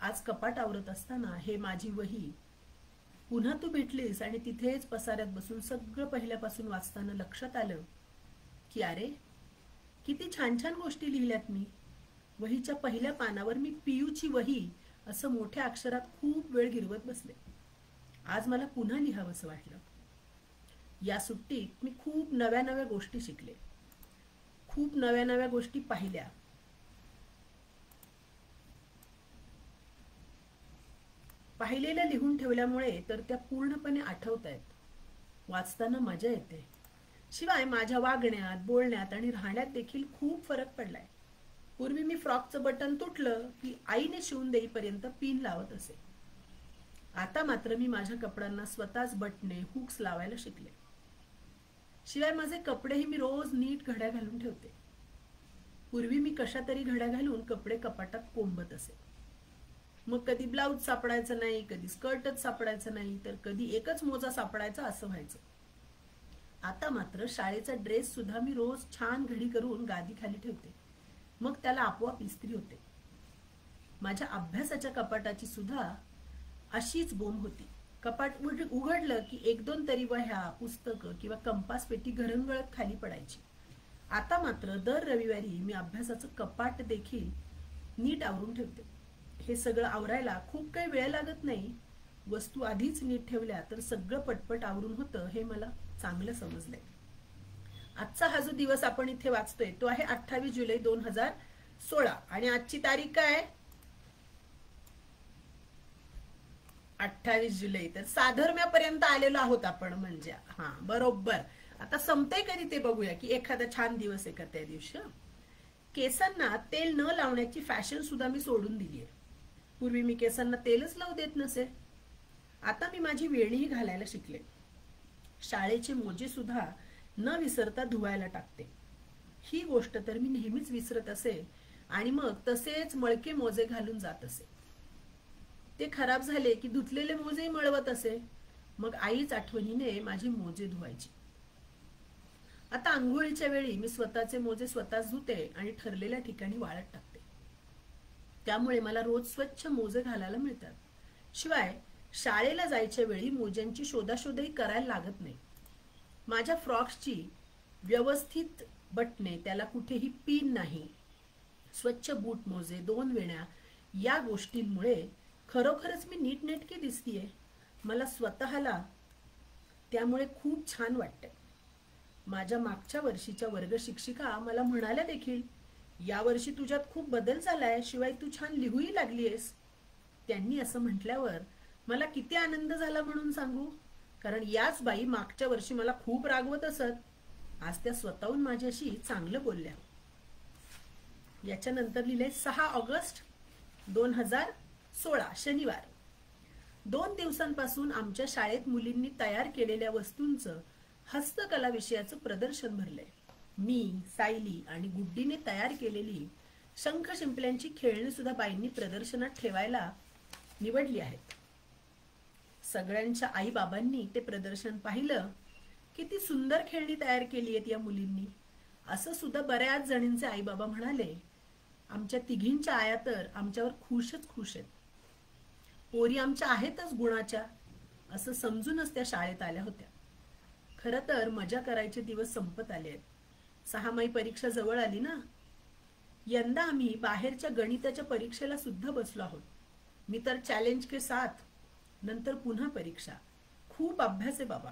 आज कपाट आवरत असताना हे माझी वही पुन्हा तू भेटलीस आणि तिथेच पसाऱ्यात बसून सगळं पहिल्यापासून वाचताना लक्षात आलं की अरे किती छान छान गोष्टी लिहिल्यात मी. वहीच्या पहिल्या पानावर मी पियूची वही असं मोठ्या अक्षरात खूप वेळ गिरवत बसले. आज मला पुन्हा लिहावंसं वाटलं. या सुट्टीत मी खूप नव्या नव्या गोष्टी शिकले, खूप नव्या नव्या गोष्टी पाहिल्या. पाहिलेल्या लिहून ठेवल्यामुळे तर त्या पूर्णपणे आठवतायत. वाचताना मजा येते. शिवाय माझ्या वागण्यात, बोलण्यात आणि राहण्यात देखील खूप फरक पडलाय. पूर्वी मी फ्रॉकचं बटन तुटलं की आईने शिवून देईपर्यंत पिन लावत असे. आता मात्र मी माझ्या कपड्यांना स्वतःच बटणे, हुक्स लावायला शिकले. शिवाय माझे कपडेही मी रोज नीट घड्या घालून ठेवते. पूर्वी मी कशा तरी घड्या घालून कपडे कपाटात कोंबत असे. मग कधी ब्लाउज सापडायचं नाही, कधी स्कर्टच सापडायचं नाही, तर कधी एकच मोजा सापडायचा असं व्हायचं. आता मात्र शाळेचा ड्रेस सुद्धा मी रोज छान घडी करून गादी खाली ठेवते. मग त्याला आपोआप इस्त्री होते. माझ्या अभ्यासाच्या कपाटाची सुद्धा अशीच बोंब होती. कपाट उघडलं की 1-2 तरी वह्या, पुस्तकं किंवा कंपास पेटी घरंगळत खाली पडायची. आता मात्र दर रविवारी मी अभ्यासाचं कपाट देखील नीट आवरून ठेवते. हे सगळं आवरायला खूप काही वेळ लागत नाही. वस्तू आधीच नीट ठेवल्या तर सगळं पटपट आवरून होतं हे मला चांगलं समजलंय. आजचा हा जो दिवस आपण इथे वाचतोय तो आहे 28 जुलै 2016 16 आणि आजची तारीख काय? 28 जुलै. तर साधर्म्यापर्यंत आलेलो आहोत आपण. म्हणजे हा बरोबर. आता संपतंय कधी ते बघूया की एखादा छान दिवस आहे का त्या दिवशी. केसांना तेल न लावण्याची फॅशन सुद्धा मी सोडून दिली आहे. पूर्वी मी केसांना तेलच लावू देत नसे. आता मी माझी वेणीही घालायला शिकले. शाळेचे मोजे सुद्धा न विसरता धुवायला टाकते. ही गोष्ट तर मी नेहमीच विसरत असे आणि मग तसेच मळके मोजे घालून जात असे. ते खराब झाले की धुतलेले मोजे मळवत असे. मग आईच आठवणीने माझे मोजे धुवायची. आता आंघोळीच्या वेळी मी स्वतःचे मोजे स्वतःच धुते आणि ठरलेल्या ठिकाणी वाळत टाकते. त्यामुळे मला रोज स्वच्छ मोजे घालायला मिळतात. शिवाय शाळेला जायच्या वेळी मोज्यांची शोधाशोधही करायला लागत नाही. माझ्या फ्रॉक्सची व्यवस्थित बटणे, त्याला कुठेही पिन नाही, स्वच्छ बूट मोजे, 2 वेण्या, या गोष्टींमुळे खरोखरच मी नीटनेटकी दिसतीये. मला स्वतःला त्यामुळे खूप छान वाटतंय. माझ्या मागच्या वर्षीच्या वर्ग शिक्षिका मला म्हणाल्या देखील, यावर्षी तुझ्यात खूप बदल झालाय, शिवाय तू छान लिहूही लागलीयस. त्यांनी असं म्हटल्यावर मला किती आनंद झाला म्हणून सांगू. कारण याच बाई मागच्या वर्षी मला खूप रागवत असत. आज त्या स्वतःहून माझ्याशी चांगलं बोलल्या. याच्यानंतर लिहिले 6 ऑगस्ट 2016 शनिवार. 2 दिवसांपासून आमच्या शाळेत मुलींनी तयार केलेल्या वस्तूंचं हस्तकला विषयाचं प्रदर्शन भरलंय. मी, सायली आणि गुड्डीने तयार केलेली शंख शिंपल्यांची खेळणी सुद्धा बाईंनी प्रदर्शनात ठेवायला निवडली आहेत. सगळ्यांच्या आई बाबांनी ते प्रदर्शन पाहिलं. किती सुंदर खेळणी तयार केली आहेत या मुलींनी, असं सुद्धा बऱ्याच जणींचे आई बाबा म्हणाले. आमच्या तिघींच्या आया तर आमच्यावर खुशच खुश आहेत. पोरी आमच्या आहेतच गुणाच्या, असं समजूनच त्या शाळेत आल्या होत्या. खरं तर मजा करायचे दिवस संपत आले आहेत. 6माही परीक्षा जवळ आली ना. यंदा आम्ही बाहेरच्या गणिताच्या परीक्षेला सुद्धा बसलो आहोत. मी तर चॅलेंज के साथ. नंतर पुन्हा परीक्षा. खूप अभ्यास आहे बाबा,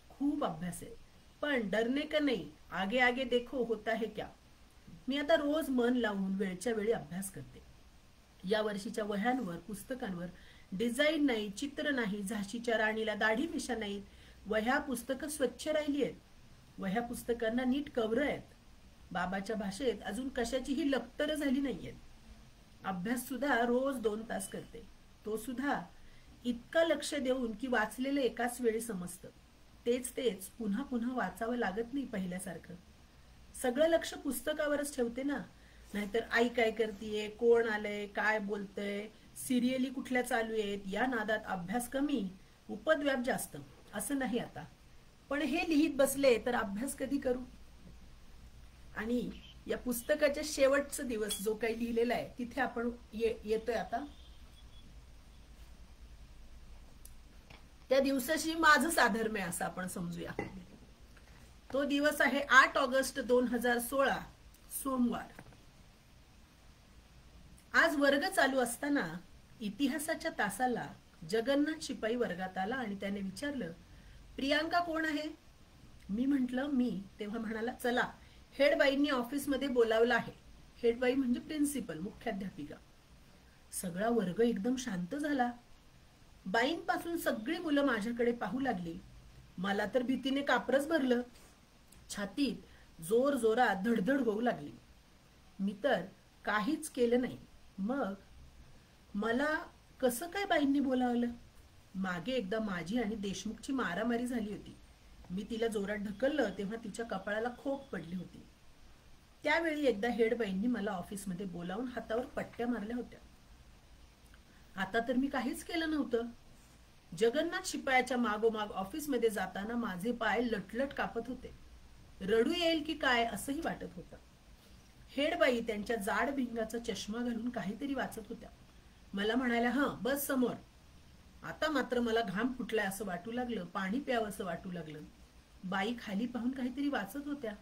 खूप अभ्यास आहे. पण डरने का नाही, आगे आगे देखो होता है क्या. मी आता रोज मन लावून वेळच्या वेळी अभ्यास करते. या वर्षीच्या वह्यांवर, पुस्तकांवर डिझाईन नाही, चित्र नाही, झाशीच्या राणीला दाढी मिशा नाहीत. वह्या पुस्तकं स्वच्छ राहिली आहेत. वह्या पुस्तकांना नीट कव्हर आहेत. बाबाच्या भाषेत अजून कशाचीही लक्तर झाली नाहीयेत. अभ्यास सुद्धा रोज 2 तास करते. तो सुद्धा इतका लक्ष देऊन की वाचलेलं एकाच वेळी समजतं. तेच पुन्हा पुन्हा वाचावं लागत नाही पहिल्यासारखं. सगळं लक्ष पुस्तकावरच ठेवते ना. नाहीतर आई काय करतीये, कोण आलंय, काय बोलतय, सिरियली कुठल्या चालू आहेत, या नादात अभ्यास कमी, उपद्व्याप जास्त. असं नाही आता. पण हे लिहित बसले तर अभ्यास कधी करू. आणि या पुस्तकाच्या शेवटचा दिवस जो काही लिहिलेला आहे तिथे आपण येतोय आता. त्या दिवसाशी माझं साधर्म्य असं आपण समजूया. तो दिवस आहे 8 ऑगस्ट 2016 सोमवार. आज वर्ग चालू असताना इतिहासाच्या तासाला जगन्नाथ शिपाई वर्गात आला आणि त्याने विचारलं, प्रियांका कोण आहे. मी म्हटलं मी. तेव्हा म्हणाला, चला हेडबाईंनी ऑफिसमध्ये बोलावलं आहे. हेडबाई म्हणजे प्रिन्सिपल, मुख्याध्यापिका. सगळा वर्ग एकदम शांत झाला. बाईंपासून सगळी मुलं माझ्याकडे पाहू लागली. मला तर भीतीने कापरच भरलं. छातीत जोर जोरात धडधड होऊ लागली. मी तर काहीच केलं नाही. मग मला कसं काय बाईंनी बोलावलं. मागे एकदा माझी आणि देशमुखची मारामारी झाली होती. मी तिला जोरात ढकललं तेव्हा तिच्या कपाळाला खोक पडली होती. त्यावेळी एकदा हेडबाईंनी मला ऑफिसमध्ये बोलावून हातावर पट्ट्या मारल्या होत्या. आता तर मी काहीच केलं नव्हतं. जगन्नाथ शिपायाच्या मागोमाग ऑफिसमध्ये जाताना माझे पाय लटलट कापत होते. रडू येईल की काय असंही वाटत होतं. हेडबाई त्यांच्या जाड भिंगाचा चष्मा घालून काहीतरी वाचत होत्या. मला म्हणाल्या, हं बस समोर. आता मात्र मला घाम फुटलाय असं वाटू लागलं. पाणी प्यावं असं वाटू लागलं. बाई खाली पाहून काहीतरी वाचत होत्या.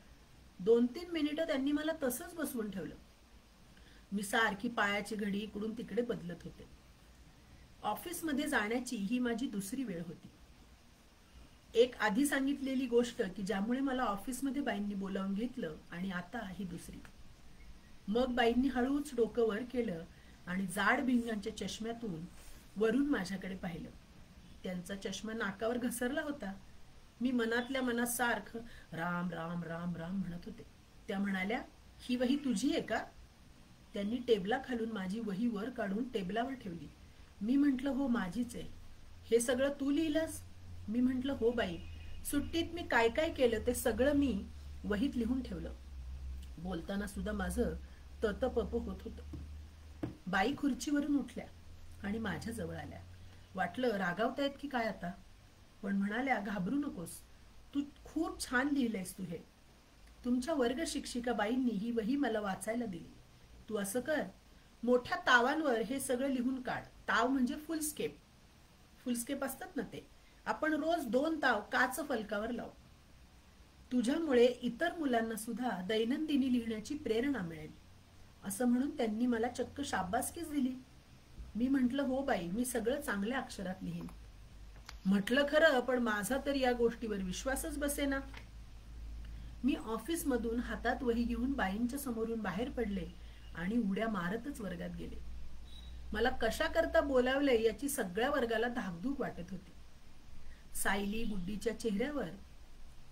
2-3 मिनिटं त्यांनी मला तसंच बसवून ठेवलं. मी सारखी पायाची घडी इकडून तिकडे बदलत होते. ऑफिसमध्ये जाण्याची ही माझी दुसरी वेळ होती. एक आधी सांगितलेली गोष्ट की ज्यामुळे मला ऑफिसमध्ये बाईंनी बोलावून घेतलं आणि आता ही दुसरी. मग बाईंनी हळूच डोकं वर केलं आणि जाड भिंगांच्या चष्म्यातून वरून माझ्याकडे पाहिलं. त्यांचा चष्मा नाकावर घसरला होता. मी मनातल्या मनात सारखं राम राम राम राम म्हणत होते. त्या म्हणाल्या, ही वही तुझी आहे का? त्यांनी टेबला खालून माझी वही वर काढून टेबलावर ठेवली. मी म्हंटल, हो माझीच आहे. हे सगळं तू लिहिलंस? मी म्हंटल, हो बाई. सुट्टीत मी काय काय केलं ते सगळं मी वहीत लिहून ठेवलं. बोलताना सुद्धा माझं ततपप होत होतं. बाई खुर्चीवरून उठल्या आणि माझ्या जवळ आल्या. वाटलं रागावतायत की काय आता, पण म्हणाल्या, घाबरू नकोस, तू खूप छान लिहिलंयस तू हे. तुमच्या वर्ग शिक्षिका बाईंनी ही वही मला वाचायला दिली. तू असं कर, मोठ्या तावांवर हे सगळं लिहून काढ. ताव म्हणजे फुलस्केप. फुलस्केप असतात ना ते. आपण रोज 2 ताव काच फलकावर लावू. तुझ्यामुळे इतर मुलांना सुद्धा दैनंदिनी लिहिण्याची प्रेरणा मिळेल. असं म्हणून त्यांनी मला चक्क शाबासकीच दिली. मी म्हंटल, हो बाई, मी सगळं चांगल्या अक्षरात लिहीन. म्हटलं खरं, पण माझा तर या गोष्टीवर विश्वासच बसेना. मी ऑफिसमधून हातात वही घेऊन बाईंच्या समोरून बाहेर पडले आणि उड्या मारतच वर्गात गेले. मला कशा करता बोलावले याची सगळ्या वर्गाला धाकधूक वाटत होती. सायली, गुड्डीच्या चेहऱ्यावर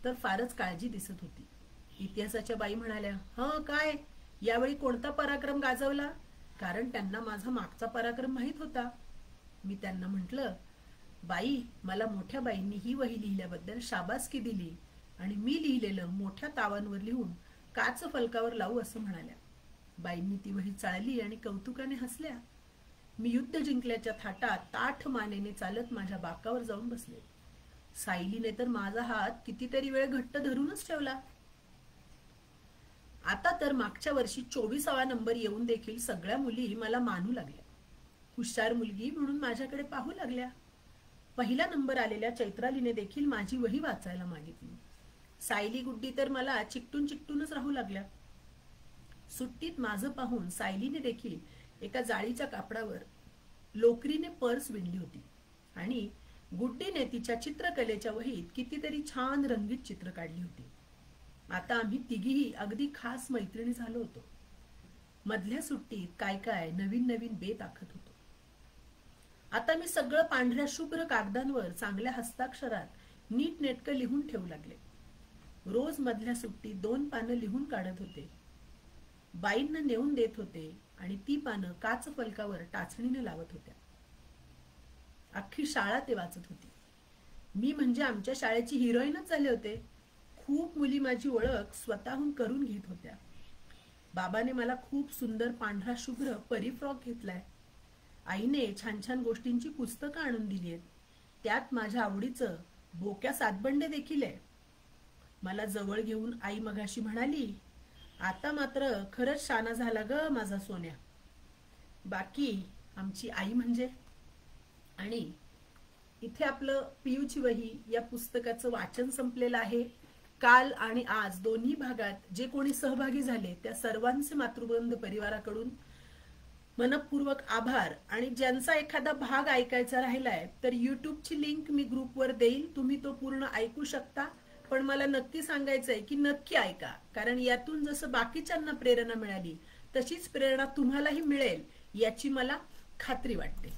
तर फारच काळजी दिसत होती. इतिहासाच्या बाई म्हणाल्या, हं काय, यावेळी कोणता पराक्रम गाजवला? कारण त्यांना माझा मागचा पराक्रम माहित होता. मी त्यांना म्हटलं, बाई, मला मोठ्या बाईंनी ही वही लिहिल्याबद्दल शाबासकी दिली आणि मी लिहिलेलं मोठ्या तावांवर लिहून काच फलकावर लावू असं म्हणाल्या. बाईंनी ती वही चाळली आणि कौतुकाने हसल्या. मी युद्ध जिंकल्याच्या थाटात ताठ मानेने चालत माझ्या बाकावर जाऊन बसले. सायलीने तर माझा हात कितीतरी वेळ घट्ट धरूनच ठेवला. आता तर मागच्या वर्षी 24वा नंबर येऊन देखील सगळ्या मुली मला मानू लागल्या. हुशार मुलगी म्हणून माझ्याकडे पाहू लागल्या. पहिला नंबर आलेल्या चैत्रालीने देखील माझी वही वाचायला मागितली. सायली, गुड्डी तर मला चिकटून चिकटूनच राहू लागल्या. सुट्टीत माझं पाहून सायलीने देखील एका जाळीच्या कापडावर लोकरीने पर्स विणली होती आणि गुड्डीने तिच्या चित्रकलेच्या वहीत कितीतरी छान रंगीत चित्र काढली होती. आता आम्ही तिघीही अगदी खास मैत्रिणी झालो होतो. मधल्या सुट्टीत काय काय नवीन नवीन बेत आखत होतो. आता मी सगळं पांढऱ्या शुभ्र कागदांवर चांगल्या हस्ताक्षरात नीटनेटकं लिहून ठेवू लागले. रोज मधल्या सुट्टीत 2 पानं लिहून काढत होते. बाईंना नेऊन देत होते आणि ती पानं काच फलकावर टाचणीने लावत होत्या. अख्खी शाळा ते वाचत होती. मी म्हणजे आमच्या शाळेची हिरोईनच झाले होते. खूप मुली माझी ओळख स्वतःहून करून घेत होत्या. बाबाने मला खूप सुंदर पांढरा शुभ्र परी फ्रॉक घेतलाय. आईने छान छान गोष्टींची पुस्तकं आणून दिली आहेत. त्यात माझ्या आवडीचं बोक्या सातबंडे देखील आहे. मला जवळ घेऊन आई मगाशी म्हणाली, आता मात्र खरंच शाना झाला ग माझा सोन्या. बाकी आमची आई म्हणजे. आणि इथे आपलं पियूची वही या पुस्तकाचं वाचन संपलेलं आहे. काल आणि आज दोन्ही भागात जे कोणी सहभागी झाले त्या सर्वांचे मातृवंद परिवाराकडून मनपूर्वक आभार. आणि ज्यांचा एखादा भाग ऐकायचा राहिलाय तर युट्यूबची लिंक मी ग्रुपवर देईल, तुम्ही तो पूर्ण ऐकू शकता. पण मला नक्की सांगायचंय की नक्की ऐका, कारण यातून जसं बाकीच्यांना प्रेरणा मिळाली तशीच प्रेरणा तुम्हालाही मिळेल याची मला खात्री वाटते.